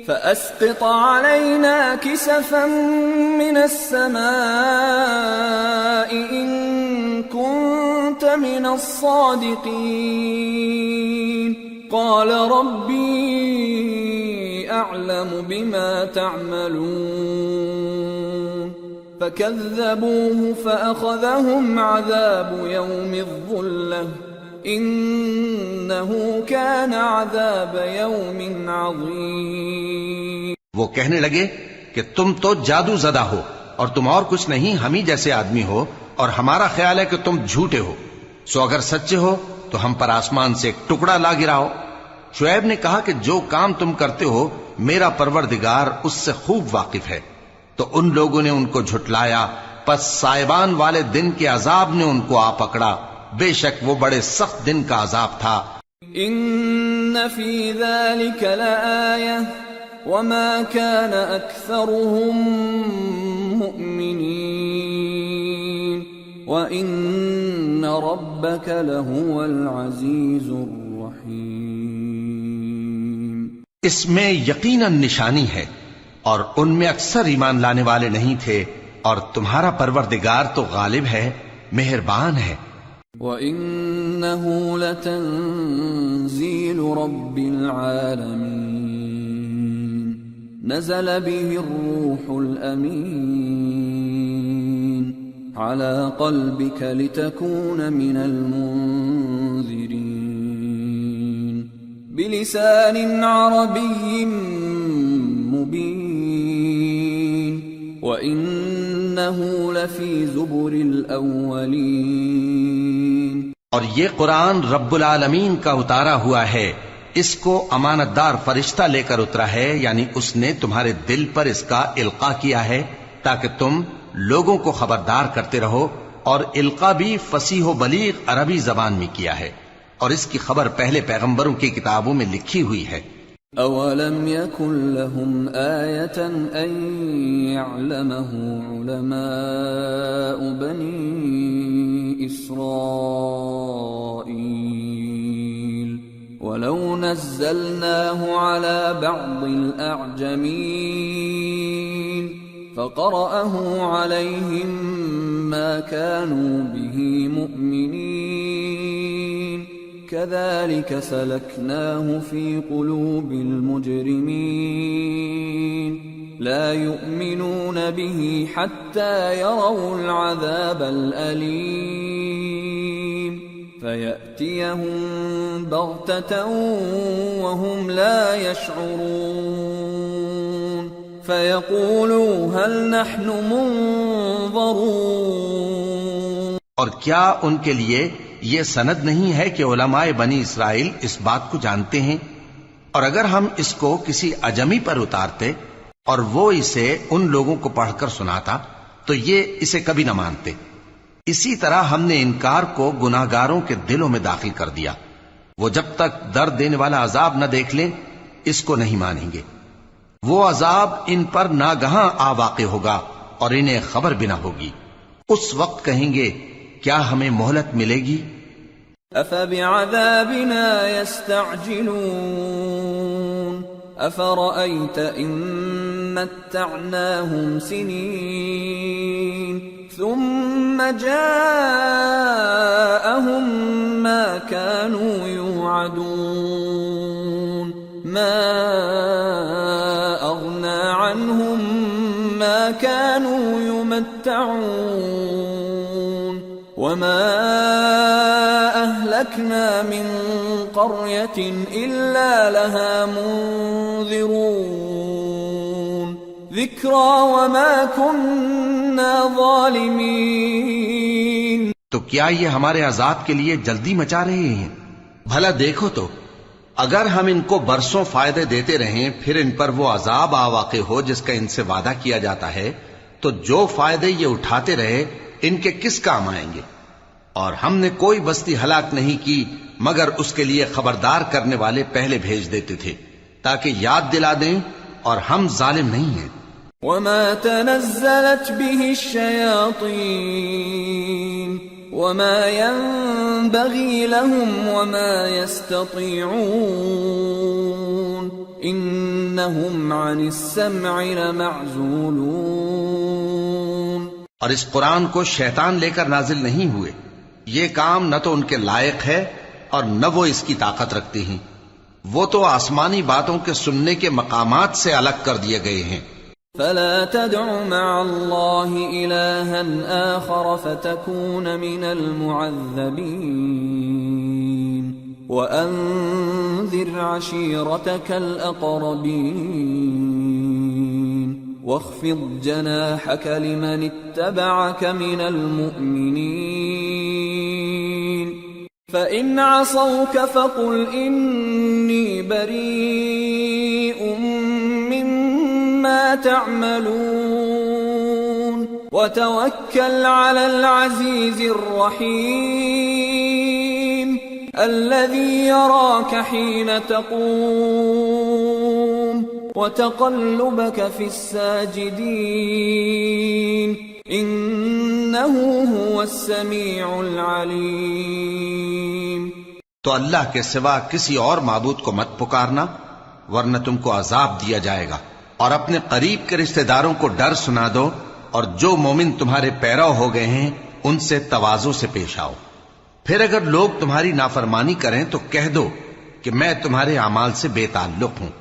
فأسقط علينا كسفا من السماء إن كنت من الصادقين. قال ربي أعلم بما تعملون فكذبوه فأخذهم عذاب يوم الظلة انہو کان عذاب یوم عظیم. وہ کہنے لگے کہ تم تو جادو زدہ ہو اور تم اور کچھ نہیں، ہم ہی جیسے آدمی ہو، اور ہمارا خیال ہے کہ تم جھوٹے ہو، سو اگر سچے ہو تو ہم پر آسمان سے ایک ٹکڑا لا گراؤ. شعیب نے کہا کہ جو کام تم کرتے ہو میرا پروردگار اس سے خوب واقف ہے. تو ان لوگوں نے ان کو جھٹلایا، پس سائبان والے دن کے عذاب نے ان کو آ پکڑا، بے شک وہ بڑے سخت دن کا عذاب تھا. ان فی ذلک لآیہ وما كان اکثرهم مؤمنین وان ربک لہو العزیز الرحیم. اس میں یقیناً نشانی ہے، اور ان میں اکثر ایمان لانے والے نہیں تھے، اور تمہارا پروردگار تو غالب ہے، مہربان ہے. وَإِنَّهُ لَتَنزِيلُ رَبِّ الْعَالَمِينَ نَزَلَ بِهِ الرُّوحُ الْأَمِينُ عَلَى قَلْبِكَ لِتَكُونَ مِنَ الْمُنذِرِينَ بِلِسَانٍ عَرَبِيٍّ مُبِينٍ وَإِنَّهُ لَفِي زُبُرِ الْأَوَّلِينَ. اور یہ قرآن رب العالمین کا اتارا ہوا ہے، اس کو امانت دار فرشتہ لے کر اترا ہے، یعنی اس نے تمہارے دل پر اس کا القاء کیا ہے تاکہ تم لوگوں کو خبردار کرتے رہو، اور القاء بھی فصیح و بلیغ عربی زبان میں کیا ہے، اور اس کی خبر پہلے پیغمبروں کی کتابوں میں لکھی ہوئی ہے. اولم يكن لهم آية ان يعلمه علماء بني إسرائيل ولو نزلناه على بعض الأعجمين فقرأه عليهم ما كانوا به مؤمنين كذلك سلكناه في قلوب المجرمين لا يؤمنون به حتى يروا العذاب الأليم فيأتيهم بغتة وهم لا يشعرون فيقولوا هل نحن منظرون. اور کیا ان کے لیے یہ سند نہیں ہے کہ علماء بنی اسرائیل اس بات کو جانتے ہیں، اور اگر ہم اس کو کسی اجمی پر اتارتے اور وہ اسے ان لوگوں کو پڑھ کر سناتا تو یہ اسے کبھی نہ مانتے. اسی طرح ہم نے انکار کو گناہگاروں کے دلوں میں داخل کر دیا، وہ جب تک درد دینے والا عذاب نہ دیکھ لیں اس کو نہیں مانیں گے. وہ عذاب ان پر ناگہاں آ واقع ہوگا اور انہیں خبر بھی نہ ہوگی. اس وقت کہیں گے کیا ہمیں مہلت ملے گی؟ أَفَبِعَذَابِنَا يَسْتَعْجِلُونَ أَفَرَأَيْتَ إِن مَّتَّعْنَاهُمْ سِنِينَ ثُمَّ جَاءَهُم مَّا كَانُوا يُوعَدُونَ مَا أَغْنَىٰ عَنْهُم مَّا كَانُوا يُمْنُونَ يتمتعون وما أهلكنا من قرية إلا لها منذرون ذكرى وما كنا ظالمين. تو کیا یہ ہمارے عذاب کے لیے جلدی مچا رہے ہیں؟ بھلا دیکھو تو اگر ہم ان کو برسوں فائدے دیتے رہیں پھر ان پر وہ عذاب آ واقع ہو جس کا ان سے وعدہ کیا جاتا ہے تو جو فائدے یہ اٹھاتے رہے ان کے کس کام آئیں گے؟ اور ہم نے کوئی بستی ہلاک نہیں کی مگر اس کے لیے خبردار کرنے والے پہلے بھیج دیتے تھے تاکہ یاد دلا دیں، اور ہم ظالم نہیں ہیں. وما تنزلت به الشياطين وما ينبغي لهم وما يستطيعون إنهم عن السمع لمعزولون. اور اس قرآن کو شیطان لے کر نازل نہیں ہوئے، یہ کام نہ تو ان کے لائق ہے اور نہ وہ اس کی طاقت رکھتے ہیں. وہ تو آسمانی باتوں کے سننے کے مقامات سے الگ کر دیے گئے ہیں. فلا تدع مع الله إلها آخر فتكون من المعذبين وأنذر عشيرتك الأقربين واخفض جناحك لمن اتبعك من المؤمنين فإن عصوك فقل إني بريء مما تعملون وتوكل على العزيز الرحيم الذي يراك حين تقوم وتقلبك في الساجدين إنه هو السميع العليم. تو اللہ کے سوا کسی اور معبود کو مت پکارنا ورنہ تم کو عذاب دیا جائے گا. اور اپنے قریب کے رشتہ داروں کو ڈر سنا دو، اور جو مومن تمہارے پیرو ہو گئے ہیں ان سے تواضع سے پیش آؤ. پھر اگر لوگ تمہاری نافرمانی کریں تو کہہ دو کہ میں تمہارے اعمال سے بے تعلق ہوں،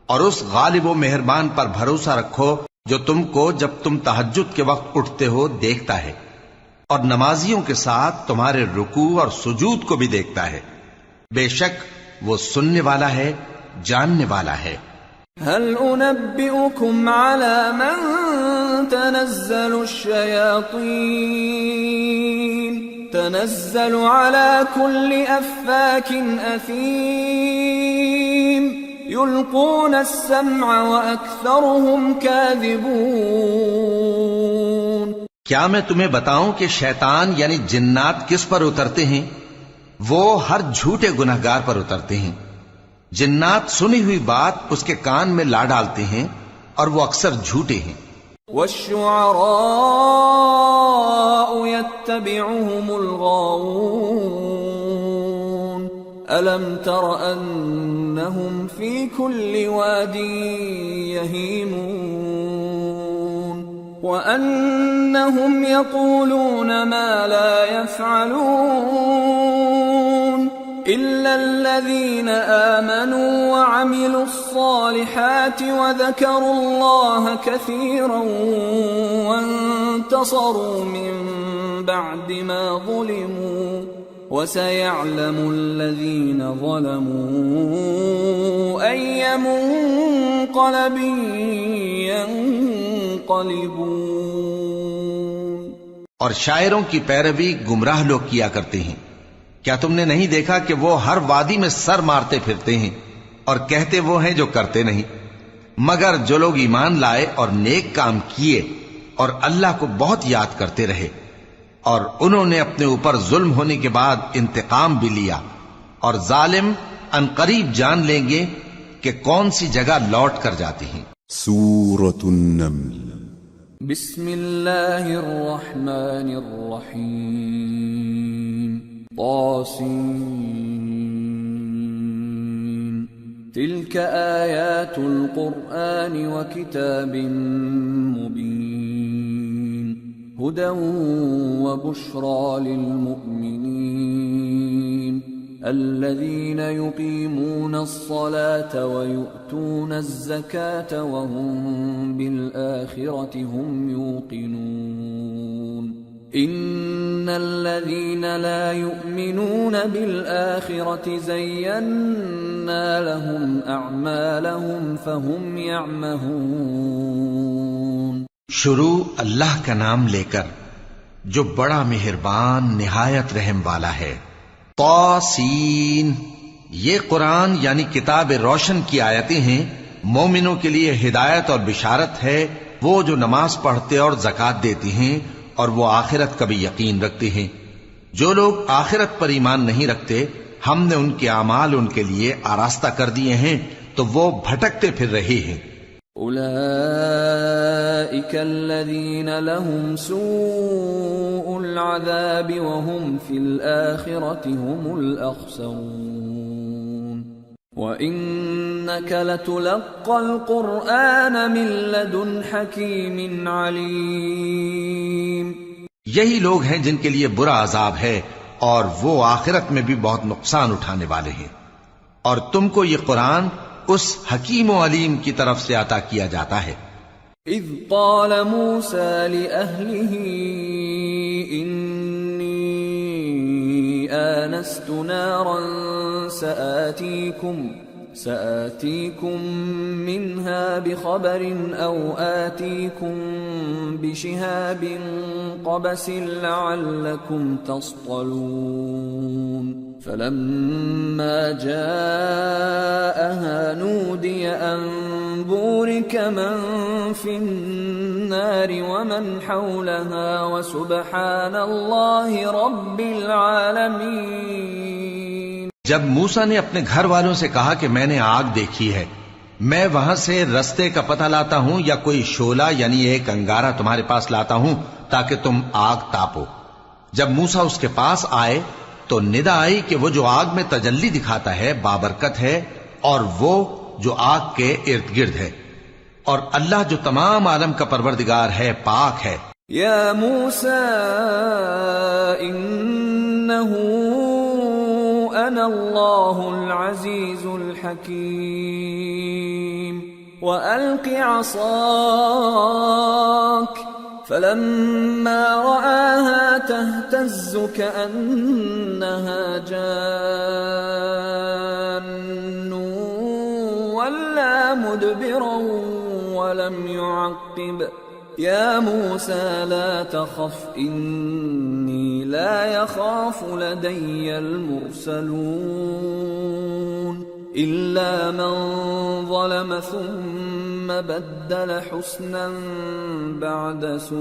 اور اس غالب و مہربان پر بھروسہ رکھو جو تم کو جب تم تہجد کے وقت اٹھتے ہو دیکھتا ہے، اور نمازیوں کے ساتھ تمہارے رکوع اور سجود کو بھی دیکھتا ہے. بے شک وہ سننے والا ہے، جاننے والا ہے. هل أنبئكم على من تنزل الشياطين تنزل على كل أفاك أثيم يلقون السمع وأكثرهم كاذبون. کیا میں تمہیں بتاؤں کہ شیطان یعنی جنات کس پر اترتے ہیں؟ وہ ہر جھوٹے گنہگار پر اترتے ہیں. جنات سنی ہوئی بات اس کے کان میں لا ڈالتے ہیں اور وہ اکثر جھوٹے ہیں. والشعراء يتبعهم الغاوون ألم تر أنهم في كل واد يهيمون وأنهم يقولون ما لا يفعلون إلا الذين آمنوا وعملوا الصالحات وذكروا الله كثيرا وانتصروا من بعد ما ظلموا وسيعلم الذين ظلموا أي منقلب ينقلبون. اور شاعروں کی پیروی گمراہ لوگ کیا کرتے ہیں. کیا تم نے نہیں دیکھا کہ وہ ہر وادی میں سر مارتے پھرتے ہیں اور کہتے وہ ہیں جو کرتے نہیں، مگر جو لوگ ایمان لائے اور نیک کام کیے اور اللہ کو بہت یاد کرتے رہے، اور انہوں نے اپنے اوپر ظلم ہونے کے بعد انتقام بھی لیا، اور ظالم عنقریب جان لیں گے کہ کون سی جگہ لوٹ کر جاتے ہیں. سورة النمل. بسم اللہ الرحمن الرحیم. طاسين تلك آيات القرآن وكتاب مبين هدى وبشرى للمؤمنين الذين يقيمون الصلاة ويؤتون الزكاة وهم بالآخرة هم يوقنون إن الذين لا يؤمنون بالآخرة زينا لهم أعمالهم فهم يعمهون. شروع اللہ کا نام لے کر جو بڑا مہربان نہایت رحم والا ہے. طاسین، یہ قرآن یعنی کتاب روشن کی آیتیں ہیں. مومنوں کے لیے ہدایت اور بشارت ہے، وہ جو نماز پڑھتے اور زکوٰۃ دیتی ہیں اور وہ آخرت کا بھی یقین رکھتے ہیں. جو لوگ آخرت پر ایمان نہیں رکھتے، ہم نے ان کے اعمال ان کے لیے آراستہ کر دیے ہیں تو وہ بھٹکتے پھر رہے ہیں. أولئك الذين لهم سوء العذاب وهم في الآخرة هم الأخسرون. وإنك لتلقى القرآن من لدن حكيم عليم. یہی لوگ ہیں جن کے لیے برا عذاب ہے اور وہ آخرت میں بھی بہت نقصان اٹھانے والے ہیں. اور تم کو یہ قرآن اس حکیم و علیم کی طرف سے عطا کیا جاتا ہے. اذ قال موسى لأهله إني آنست نارا سآتيكم منها بخبر أو آتيكم بشهاب قبس لعلكم تصطلون. فلما جاءها نودي أن بورك من في النار ومن حولها وسبحان الله رب العالمين. جب موسیٰ نے اپنے گھر والوں سے کہا کہ میں نے آگ دیکھی ہے، میں وہاں سے رستے کا پتہ لاتا ہوں یا کوئی شعلہ یعنی ایک انگارہ تمہارے پاس لاتا ہوں تاکہ تم آگ تاپو. جب موسیٰ اس کے پاس آئے تو ندا آئی کہ وہ جو آگ میں تجلی دکھاتا ہے بابرکت ہے، اور وہ جو آگ کے ارد گرد ہے، اور اللہ جو تمام عالم کا پروردگار ہے پاک ہے. یا موسیٰ انہو انا اللہ العزیز الحکیم وألق عصاک فلما رآها تهتز كأنها جان ولا مدبرا ولم يعقب. يا موسى لا تخف إني لا يخاف لدي المرسلون إلا من ظلم ثم بدل حسنا بعد سوء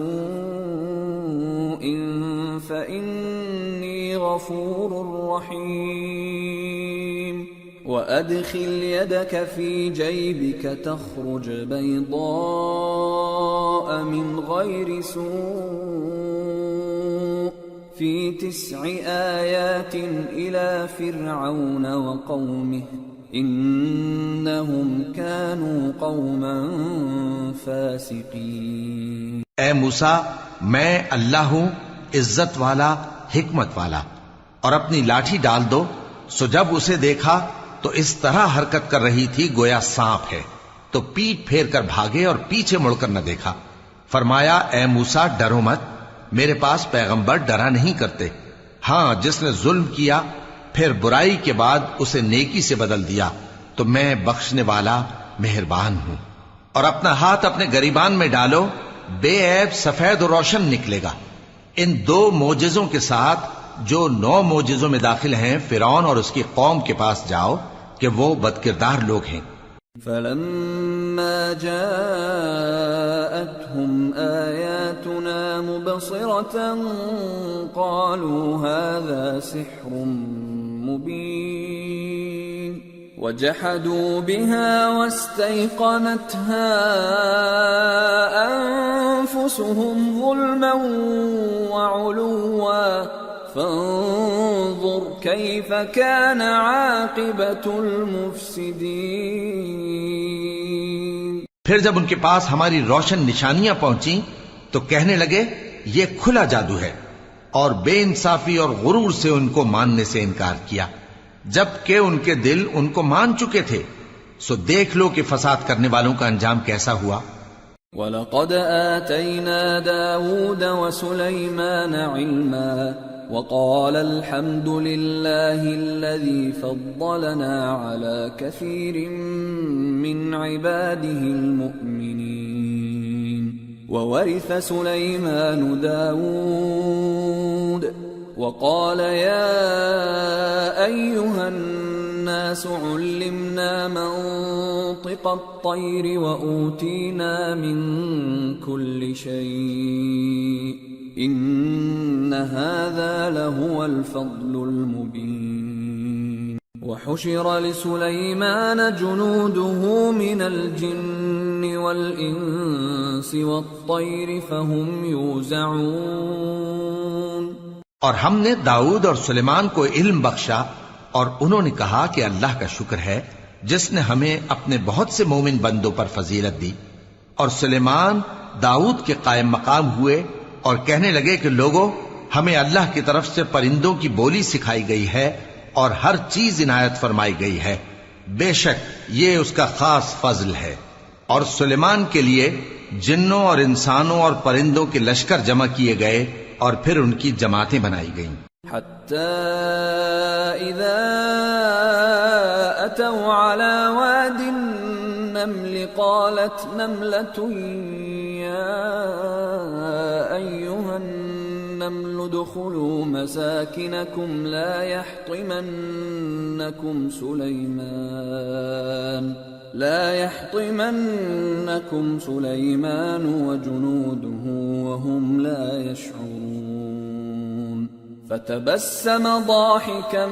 فإني غفور رحيم. وأدخل يدك في جيبك تخرج بيضاء من غير سوء في 9 آيات إلى فرعون وقومه إنهم كانوا قوما فاسقين. اے موسیٰ، میں اللہ ہوں، عزت والا، حکمت والا. اور اپنی لاٹھی ڈال دو. سو جب اسے دیکھا تو اس طرح حرکت کر رہی تھی گویا سانپ ہے، تو پیٹ پھیر کر بھاگے اور پیچھے مڑ کر نہ دیکھا. فرمایا اے موسیٰ ڈرو مت، میرے پاس پیغمبر ڈرا نہیں کرتے. ہاں، جس نے ظلم کیا پھر برائی کے بعد اسے نیکی سے بدل دیا تو میں بخشنے والا مہربان ہوں. اور اپنا ہاتھ اپنے گریبان میں ڈالو، بے عیب سفید و روشن نکلے گا. ان 2 معجزوں کے ساتھ جو 9 معجزوں میں داخل ہیں فرعون اور اس کی قوم کے پاس جاؤ کہ وہ بدکردار لوگ ہیں. فلما جاءتهم آياتنا مبصرة قالوا هذا سحر مبين وجحدوا بها واستيقنتها أنفسهم ظلما وعلوا فانظر كيف كان عاقبة المفسدين. پھر جب ان کے پاس ہماری روشن نشانیاں پہنچیں تو کہنے لگے یہ کھلا جادو ہے، اور بے انصافی اور غرور سے ان کو ماننے سے انکار کیا. جبکہ ان کے دل ان کو مان چکے تھے. سو دیکھ لو کہ فساد کرنے والوں کا انجام کیسا ہوا. وَلَقَدْ آتَيْنَا دَاوُودَ وَسُلَيْمَانَ عِلْمًا وَقَالَ الْحَمْدُ لِلَّهِ الَّذِي فَضَّلَنَا عَلَى كَثِيرٍ مِّنْ عِبَادِهِ الْمُؤْمِنِينَ. وَوَرِثَ سُلَيْمَانُ دَاوُودَ وقال يا أيها الناس علمنا منطق الطير وأوتينا من كل شيء إن هذا لهو الفضل المبين. وحشر لسليمان جنوده من الجن والإنس والطير فهم يوزعون. اور ہم نے داؤد اور سلیمان کو علم بخشا اور انہوں نے کہا کہ اللہ کا شکر ہے جس نے ہمیں اپنے بہت سے مومن بندوں پر فضیلت دی. اور سلیمان داؤد کے قائم مقام ہوئے اور کہنے لگے کہ لوگوں، ہمیں اللہ کی طرف سے پرندوں کی بولی سکھائی گئی ہے اور ہر چیز عنایت فرمائی گئی ہے. بے شک یہ اس کا خاص فضل ہے. اور سلیمان کے لیے جنوں اور انسانوں اور پرندوں کے لشکر جمع کیے گئے اور پھر ان کی جماعتیں بنائی گئیں. حتى إذا أتوا على واد النمل قالت نملة يا أيها النمل ادخلوا مساكنكم لا يحطمنكم سليمان وجنوده وهم لا يشعرون. فتبسم ضاحكا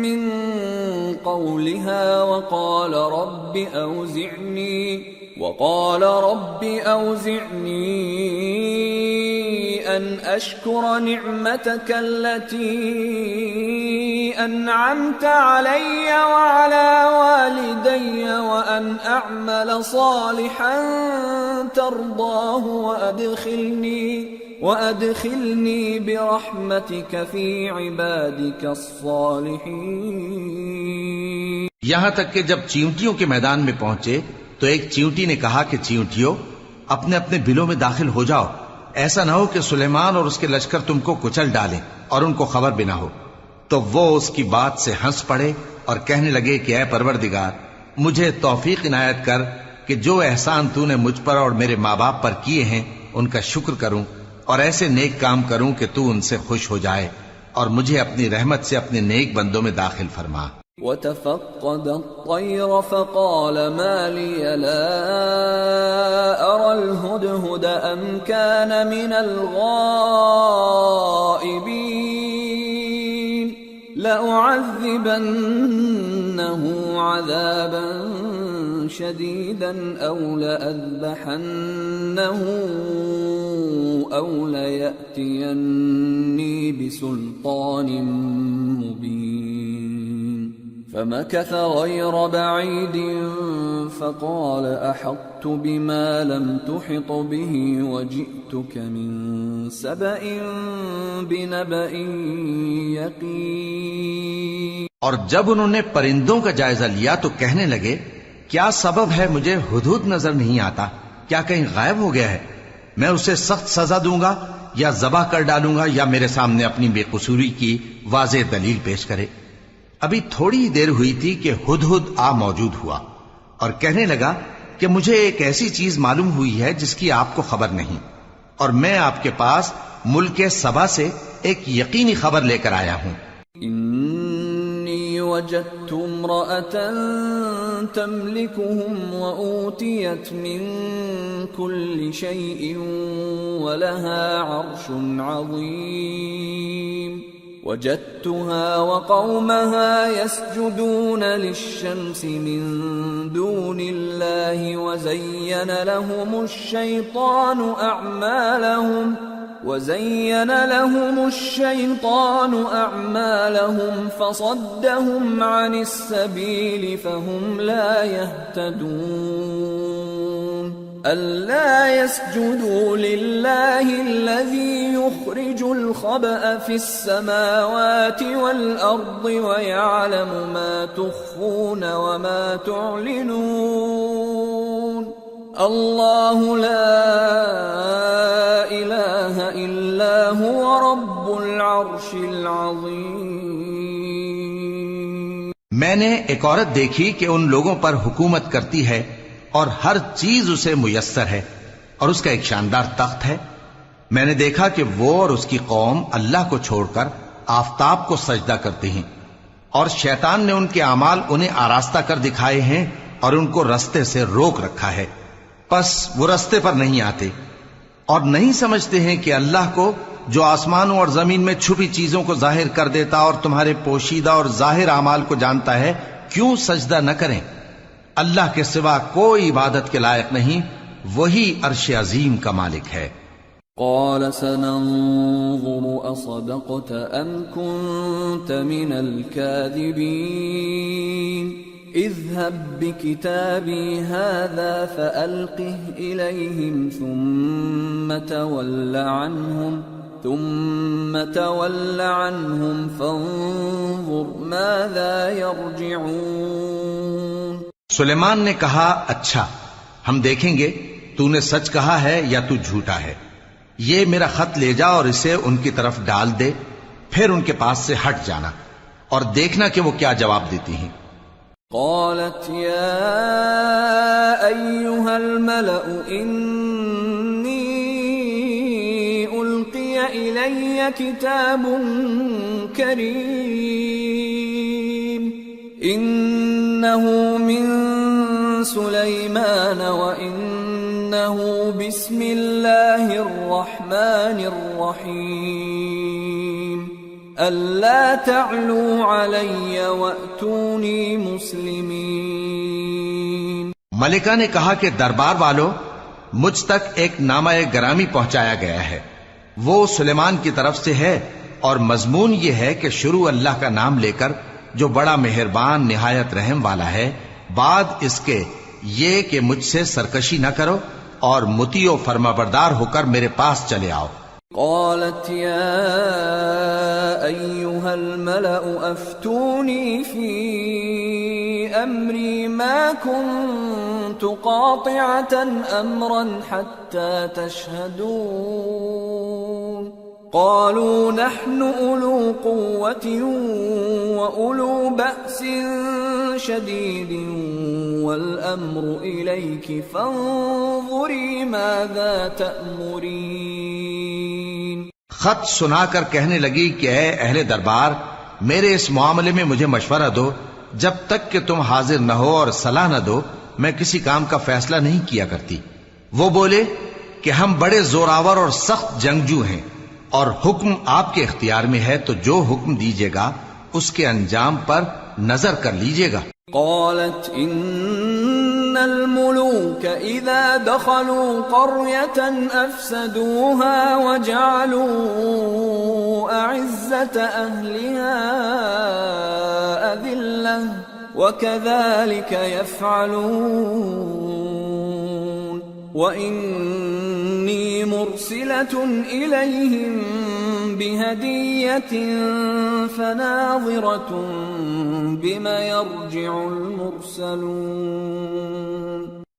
من قولها وقال رب أوزعني أن أشكر نعمتك التي أنعمت علي وعلى والدي وأن أعمل صالحا ترضاه وأدخلني برحمتك في عبادك الصالحين. یہاں تک کہ جب چیونٹیوں کے میدان میں پہنچے تو ایک چیونٹی نے کہا کہ چیونٹیوں اپنے اپنے بلوں میں داخل ہو جاؤ، ایسا نہ ہو کہ سلیمان اور اس کے لشکر تم کو کچل ڈالیں اور ان کو خبر بھی نہ ہو. تو وہ اس کی بات سے ہنس پڑے اور کہنے لگے کہ اے پروردگار، مجھے توفیق عنایت کر کہ جو احسان تو نے مجھ پر اور میرے ماں باپ پر کیے ہیں ان کا شکر کروں اور ایسے نیک کام کروں کہ تو ان سے خوش ہو جائے اور مجھے اپنی رحمت سے اپنے نیک بندوں میں داخل فرما. وتفقد الطير فقال ما لي لا أرى الهدهد أم كان من الغائبين لأعذبنه عذابا شديدا أو لأذبحنه أو ليأتيني بسلطان مبين. فمكث غير بعيد فقال أحطت بما لم تحط به وجئتك من سبأ بنبأ يقين. اور جب انہوں نے پرندوں کا جائزہ لیا تو کہنے لگے کیا سبب ہے مجھے ہدہد نظر نہیں آتا؟ کیا کہیں غائب ہو گیا ہے؟ میں اسے سخت سزا دوں گا یا ذبح کر ڈالوں گا یا میرے سامنے اپنی بے قصوری کی واضح دلیل پیش کرے. ابھی تھوڑی ہی دیر ہوئی تھی کہ ہدہد آ موجود ہوا اور کہنے لگا کہ مجھے ایک ایسی چیز معلوم ہوئی ہے جس کی آپ کو خبر نہیں، اور میں آپ کے پاس ملک سبا سے ایک یقینی خبر لے کر آیا ہوں. انی وجدت امرأة تملكهم وأوتيت من كل شيء ولها عرش عظيم. وجدتها وقومها يسجدون للشمس من دون الله وزين لهم الشيطان أعمالهم فصدهم عن السبيل فهم لا يهتدون. ألا يسجدوا لله الذي يخرج الخبأ في السماوات والأرض ويعلم ما تخفون وما تعلنون الله لا إله إلا هو رب العرش العظيم. میں نے ایک عورت دیکھی کہ ان لوگوں پر حکومت کرتی ہے اور ہر چیز اسے میسر ہے اور اس کا ایک شاندار تخت ہے. میں نے دیکھا کہ وہ اور اس کی قوم اللہ کو چھوڑ کر آفتاب کو سجدہ کرتے ہیں اور شیطان نے ان کے اعمال انہیں آراستہ کر دکھائے ہیں اور ان کو رستے سے روک رکھا ہے. پس وہ رستے پر نہیں آتے اور نہیں سمجھتے ہیں کہ اللہ کو جو آسمانوں اور زمین میں چھپی چیزوں کو ظاہر کر دیتا اور تمہارے پوشیدہ اور ظاہر اعمال کو جانتا ہے کیوں سجدہ نہ کریں. اللہ کے سوا کوئی عبادت کے لائق نہیں، وہی عرش عظیم کا مالک ہے. قال سننظر أصدقت أم كنت من الكاذبين اذهب بكتابي هذا فألقه إليهم ثم تول عنهم فانظر ماذا يرجعون. سلیمان نے کہا اچھا ہم دیکھیں گے تو نے سچ کہا ہے یا تو جھوٹا ہے. یہ میرا خط لے جا اور اسے ان کی طرف ڈال دے، پھر ان کے پاس سے ہٹ جانا اور دیکھنا کہ وہ کیا جواب دیتی ہیں. قالت يا أيها الملأ إني ألقي إلي كتاب كريم إنه من سليمان وإنه بسم الله الرحمن الرحيم ألا تعلوا علي وأتوني مسلمين. ملکہ نے کہا کہ دربار والو مجھ تک ایک نامہ گرامی پہنچایا گیا ہے، وہ سلیمان کی طرف سے ہے اور مضمون یہ ہے کہ شروع اللہ کا نام لے کر جو بڑا مہربان نہایت رحم والا ہے، بعد اس کے یہ کہ مجھ سے سرکشی نہ کرو اور مطیع و فرمانبردار ہو کر میرے پاس چلے آؤ. قالت يا أيها الملأ أفتوني في أمري ما كنت قاطعة أمرا حتى تشهدون. قالوا نحن أولو قوة وأولو بأس شديد والأمر إليك فانظري ماذا تأمرين. خط سنا کر کہنے لگی کہ اے اہل دربار میرے اس معاملے میں مجھے مشورہ دو، جب تک کہ تم حاضر نہ ہو اور صلاح نہ دو میں کسی کام کا فیصلہ نہیں کیا کرتی. وہ بولے کہ ہم بڑے زوراور اور سخت جنگجو ہیں اور حکم آپ کے اختیار میں ہے، تو جو حکم دیجیے گا اس کے انجام پر نظر کر لیجیے گا. قالت ان الملوك اذا دخلوا قرية افسدوها وجعلوا اعزة اهلها اذلة وكذلك يفعلون وإني مرسلة إليهم بهدية فناظرة بما يرجع المرسلون.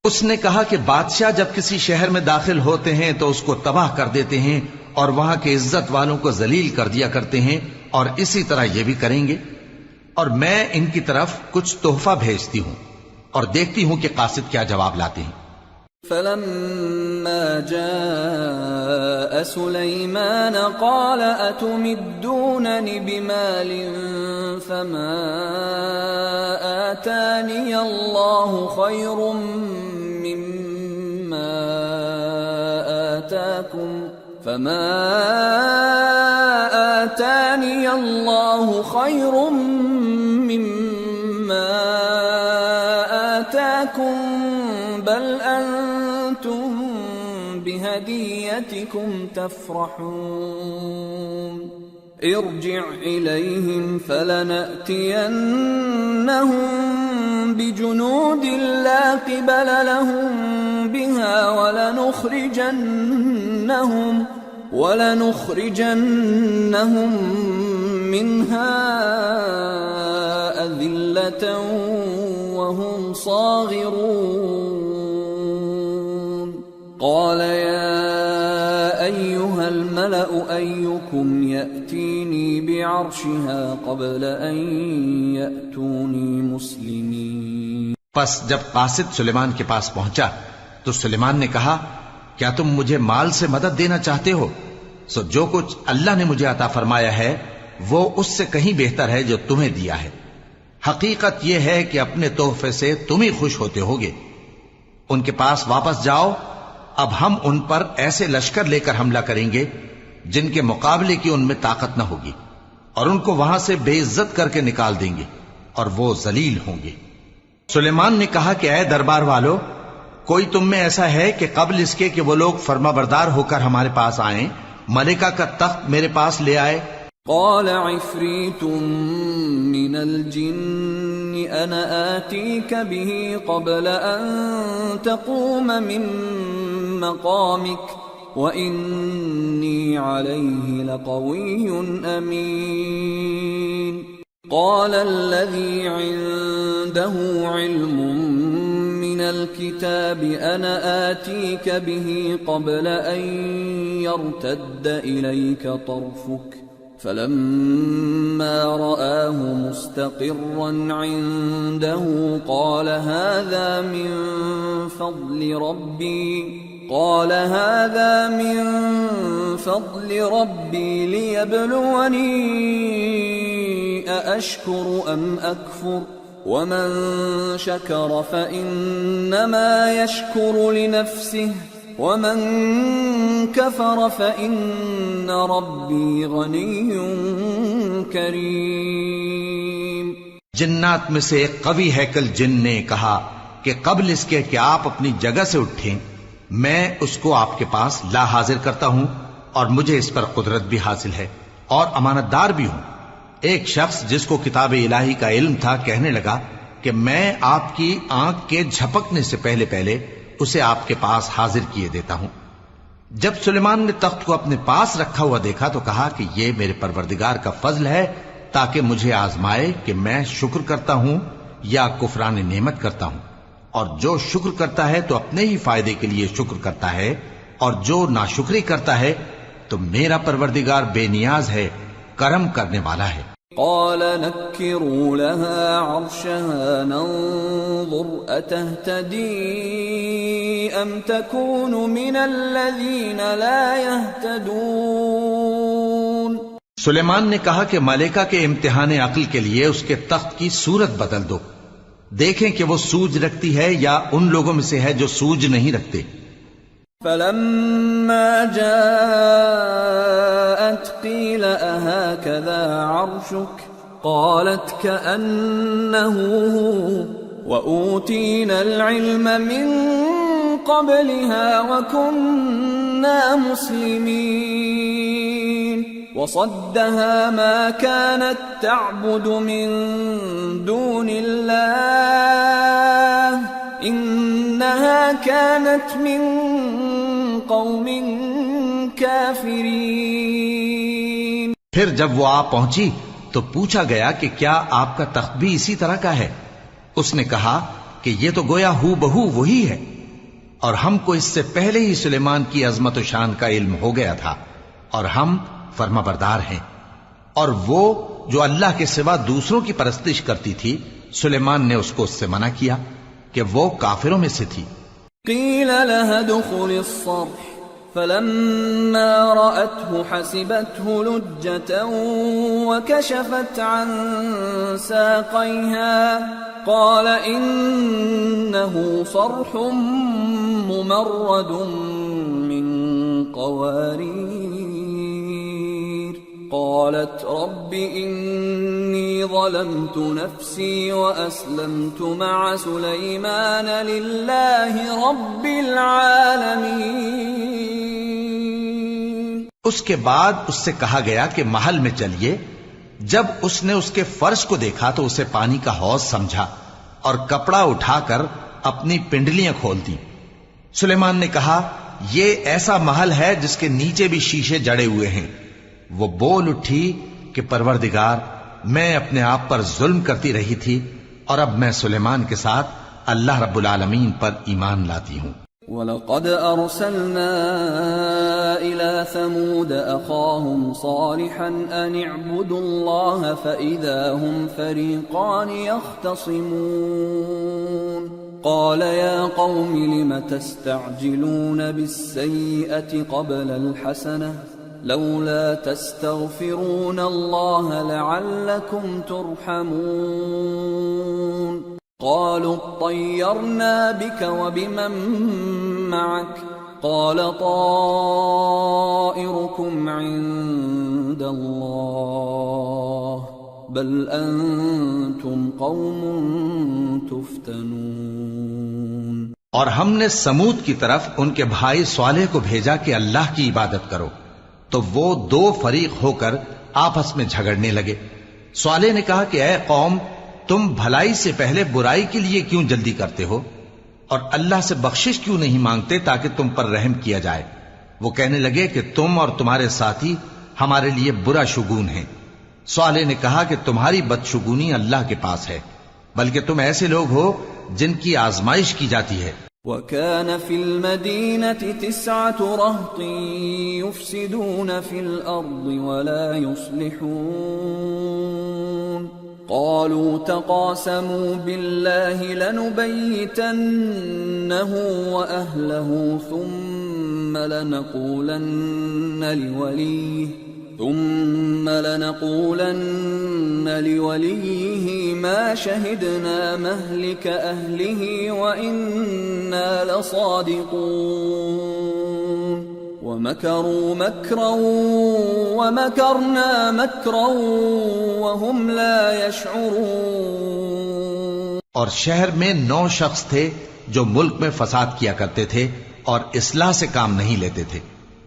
اس نے کہا کہ بادشاہ جب کسی شہر میں داخل ہوتے ہیں تو اس کو تباہ کر دیتے ہیں اور وہاں کے عزت والوں کو ذلیل کر دیا کرتے ہیں، اور اسی طرح یہ بھی کریں گے. اور میں ان کی طرف کچھ تحفہ بھیجتی ہوں اور دیکھتی ہوں کہ قاصد کیا جواب لاتے ہیں. فلما جاء سليمان قال أتمدونني بمال فما آتاني الله خير مما آتاكم بل أنتم بهديتكم تفرحون. ارجع إليهم فلنأتينهم بجنود لا قبل لهم بها ولنخرجنهم منها أذلة وهم صاغرون قال يا أيها الملأ أيكم يأتيني بعرشها قبل أن يأتوني مسلمين. پس جب قاصد سلیمان کے پاس پہنچا تو سلیمان نے کہا کیا تم مجھے مال سے مدد دینا چاہتے ہو؟ سو جو کچھ اللہ نے مجھے عطا فرمایا ہے وہ اس سے کہیں بہتر ہے جو تمہیں دیا ہے. حقیقت یہ ہے کہ اپنے تحفے سے تم ہی خوش ہوتے ہوگے. ان کے پاس واپس جاؤ، اب ہم ان پر ایسے لشکر لے کر حملہ کریں گے جن کے مقابلے کی ان میں طاقت نہ ہوگی، اور ان کو وہاں سے بے عزت کر کے نکال دیں گے اور وہ ذلیل ہوں گے. سلیمان نے کہا کہ اے دربار والو، کوئی تم میں ایسا ہے کہ قبل اس کے کہ وہ لوگ فرما بردار ہو کر ہمارے پاس آئیں ملکہ کا تخت میرے پاس لے آئے؟ قال عفریت من الجن انا آتیک به قبل ان تقوم من مقامک وإنی علیہ لقوی امین. قال الذي عنده علم من الكتاب أنا آتيك به قبل أن يرتد إليك طرفك فلما رآه مستقرا عنده قال هذا من فضل ربي ليبلوني أأشكر أم أكفر ومن شكر فإنما يشكر لنفسه ومن كفر فإن ربي غني كريم. جنات میں سے ایک قوی ہیکل جن نے کہا کہ قبل اس کے کہ آپ اپنی جگہ سے اٹھیں میں اس کو آپ کے پاس لا حاضر کرتا ہوں اور مجھے اس پر قدرت بھی حاصل ہے اور امانت دار بھی ہوں. ایک شخص جس کو کتاب الہی کا علم تھا کہنے لگا کہ میں آپ کی آنکھ کے جھپکنے سے پہلے پہلے اسے آپ کے پاس حاضر کیے دیتا ہوں. جب سلیمان نے تخت کو اپنے پاس رکھا ہوا دیکھا تو کہا کہ یہ میرے پروردگار کا فضل ہے تاکہ مجھے آزمائے کہ میں شکر کرتا ہوں یا کفران نعمت کرتا ہوں. اور جو شکر کرتا ہے تو اپنے ہی فائدے کے لیے شکر کرتا ہے، اور جو ناشکری کرتا ہے تو میرا پروردگار بے نیاز ہے، کرم کرنے والا ہے. قال نكروا لها عرشها ننظر أتهتدي أم تكون من الذين لا يهتدون. سلیمان نے کہا کہ ملکہ کے امتحان عقل کے لیے اس کے تخت کی صورت بدل دو، دیکھیں کہ وہ سوج رکھتی ہے یا ان لوگوں میں سے ہے جو سوج نہیں رکھتے. فلما جاءت قيل أهكذا عرشك قالت كأنه هو وأوتينا العلم من قبلها وكنا مسلمين. وصدها ما كانت تعبد من دون الله إنها كانت من قوم كافرين. پھر جب وہ آ پہنچی تو پوچھا گیا کہ کیا آپ کا تخت بھی اسی طرح کا ہے؟ اس نے کہا کہ یہ تو گویا ہو بہو وہی ہے، اور ہم کو اس سے پہلے ہی سلیمان کی عظمت و شان کا علم ہو گیا تھا اور ہم فرما بردار ہیں. اور وہ جو اللہ کے سوا دوسروں کی پرستش کرتی تھی سلیمان نے اس کو اس سے منع کیا کہ وہ کافروں میں سے تھی. قیل لها ادخل الصرح فلما رأته حسبته لجة وكشفت عن ساقيها قال إنه صرح ممرد من قوارير. قالت رب إني ظلمت نفسي وأسلمت مع سليمان لله رب العالمين. اس کے بعد اس سے کہا گیا کہ محل میں چلیے. جب اس نے اس کے فرش کو دیکھا تو اسے پانی کا حوض سمجھا اور کپڑا اٹھا کر اپنی پنڈلیاں کھول دی. سلیمان نے کہا یہ ایسا محل ہے جس کے نیچے بھی شیشے جڑے ہوئے ہیں. وہ بول اٹھی کہ پروردگار میں اپنے آپ پر ظلم کرتی رہی تھی اور اب میں سلیمان کے ساتھ اللہ رب العالمین پر ایمان لاتی ہوں. وَلَقَدْ أَرْسَلْنَا إِلَى ثَمُودَ أَخَاهُمْ صَالِحًا أَنِ اعْبُدُوا اللَّهَ فَإِذَا هُمْ فَرِيقَانِ يَخْتَصِمُونَ قَالَ يَا قَوْمِ لِمَ تَسْتَعْجِلُونَ بِالسَّيِّئَةِ قَبْلَ الْحَسَنَةِ لَوْلَا تَسْتَغْفِرُونَ اللَّهَ لَعَلَّكُمْ تُرْحَمُونَ قالوا اطيرنا بك وبمن معك قال طائركم عند الله بل أنتم قوم تفتنون. اور ہم نے سمود کی طرف ان کے بھائی صالح کو بھیجا کہ اللہ کی عبادت کرو تو وہ دو فریق ہو کر آپس میں جھگڑنے لگے. صالح نے کہا کہ اے قوم تم بھلائی سے پہلے برائی کے لیے کیوں جلدی کرتے ہو اور اللہ سے بخشش کیوں نہیں مانگتے تاکہ تم پر رحم کیا جائے. وہ کہنے لگے کہ تم اور تمہارے ساتھی ہمارے لیے برا شگون ہیں. صالح نے کہا کہ تمہاری بدشگونی اللہ کے پاس ہے بلکہ تم ایسے لوگ ہو جن کی آزمائش کی جاتی ہے. وَكَانَ فِي الْمَدِينَةِ 9 رَهْطٍ يُفْسِدُونَ فِي الْأَرْضِ وَلَا يُصْلِحُونَ قالوا تقاسموا بالله لنبيتنه وأهله ثم لنقولن لوليه ما شهدنا مهلك أهله وإنا لصادقون ومكروا مكرا ومكرنا مكرا وهم لا يشعرون. اور شہر میں 9 شخص تھے جو ملک میں فساد کیا کرتے تھے اور اصلاح سے کام نہیں لیتے تھے.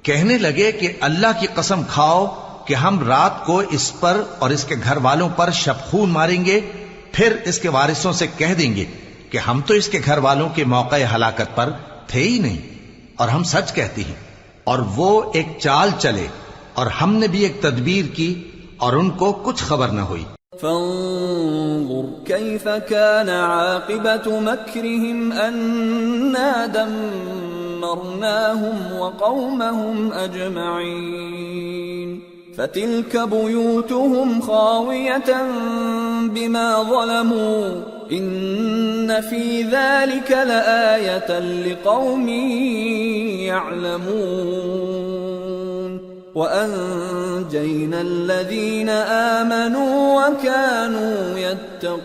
کہنے لگے کہ اللہ کی قسم کھاؤ کہ ہم رات کو اس پر اور اس کے گھر والوں پر شبخون ماریں گے پھر اس کے وارثوں سے کہہ دیں گے کہ ہم تو اس کے گھر والوں کے موقع ہلاکت پر تھے ہی نہیں اور ہم سچ کہتے ہیں. اور وہ ایک چال چلے اور ہم نے بھی ایک تدبیر کی اور ان کو کچھ خبر نہ ہوئی. فانظر كيف كان عاقبة مكرهم أنا دمرناهم وقومهم أجمعين فتلك بيوتهم خاوية بما ظلموا إن في ذلك لآية لقوم يعلمون وأنجينا الذين آمنوا وكانوا يتقون.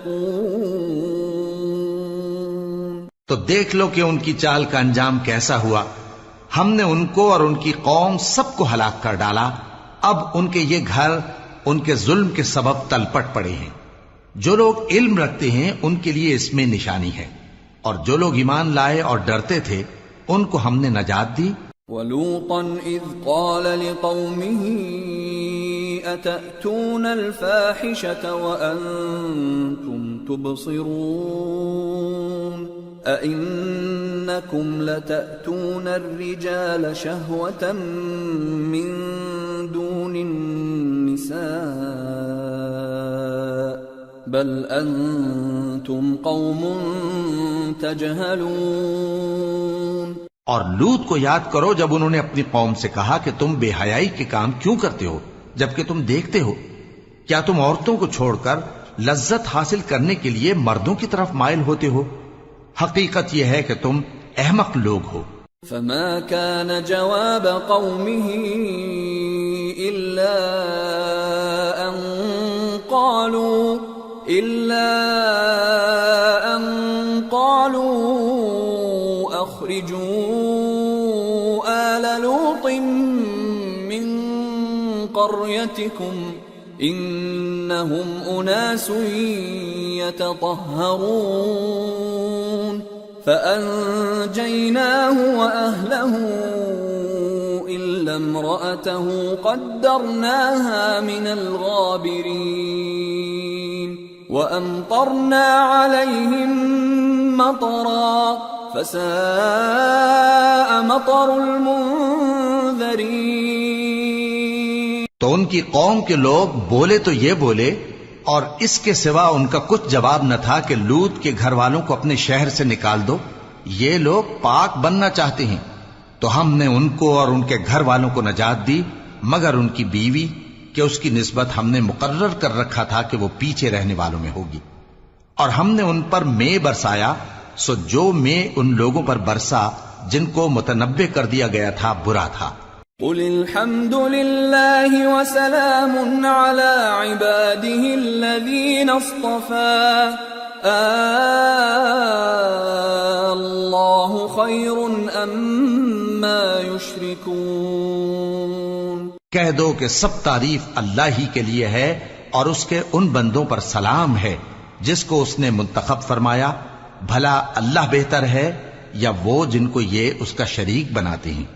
تو دیکھ لو کہ ان کی چال کا انجام کیسا ہوا. ہم نے ان کو اور ان کی قوم سب کو ہلاک کر ڈالا. اب ان کے یہ گھر ان کے ظلم کے سبب تلپٹ پڑے ہیں. جو لوگ علم رکھتے ہیں ان کے لیے اس میں نشانی ہے اور جو لوگ ایمان لائے اور ڈرتے تھے ان کو ہم نے نجات دی. وَلُوطًا إِذْ قَالَ لِقَوْمِهِ أَتَأْتُونَ الْفَاحِشَةَ وَأَنْتُمْ تُبْصِرُونَ أَإِنَّكُمْ لَتَأْتُونَ الرِّجَالَ شَهْوَةً مِّن دُونِ النِّسَاءِ بَلْ أَنْتُمْ قَوْمٌ تَجْهَلُونَ. اور لوط کو یاد کرو جب انہوں نے اپنی قوم سے کہا کہ تم بے حیائی کے کام کیوں کرتے ہو جبکہ تم دیکھتے ہو. کیا تم عورتوں کو چھوڑ کر لذت حاصل کرنے کے لیے مردوں کی طرف مائل ہوتے ہو؟ حقیقت یہ ہے کہ تم احمق لوگ ہو. فما كان جواب قومه إلا أن قالوا أخرجوا آل لوط من قريتكم إنهم أناس يتطهرون فأنجيناه وأهله إلا إلا امرأته قدرناها من الغابرين وأمطرنا عليهم مطرا فساء مطر المنذرين. تو ان کی قوم کے لوگ بولے تو یہ بولے، اور اس کے سوا ان کا کچھ جواب نہ تھا کہ لوط کے گھر والوں کو اپنے شہر سے نکال دو، یہ لوگ پاک بننا چاہتے ہیں. تو ہم نے ان کو اور ان کے گھر والوں کو نجات دی، مگر ان کی بیوی کہ اس کی نسبت ہم نے مقرر کر رکھا تھا کہ وہ پیچھے رہنے والوں میں ہوگی. اور ہم نے ان پر مے برسایا، سو جو مے ان لوگوں پر برسا جن کو متنبع کر دیا گیا تھا برا تھا. قل الحمد لله وسلام على عباده الذين اصطفى الله خير أما يشركون. کہہ دو کہ سب تعریف اللہ ہی کے لیے ہے اور اس کے ان بندوں پر سلام ہے جس کو اس نے منتخب فرمایا. بھلا اللہ بہتر ہے یا وہ جن کو یہ اس کا شریک بناتے ہیں؟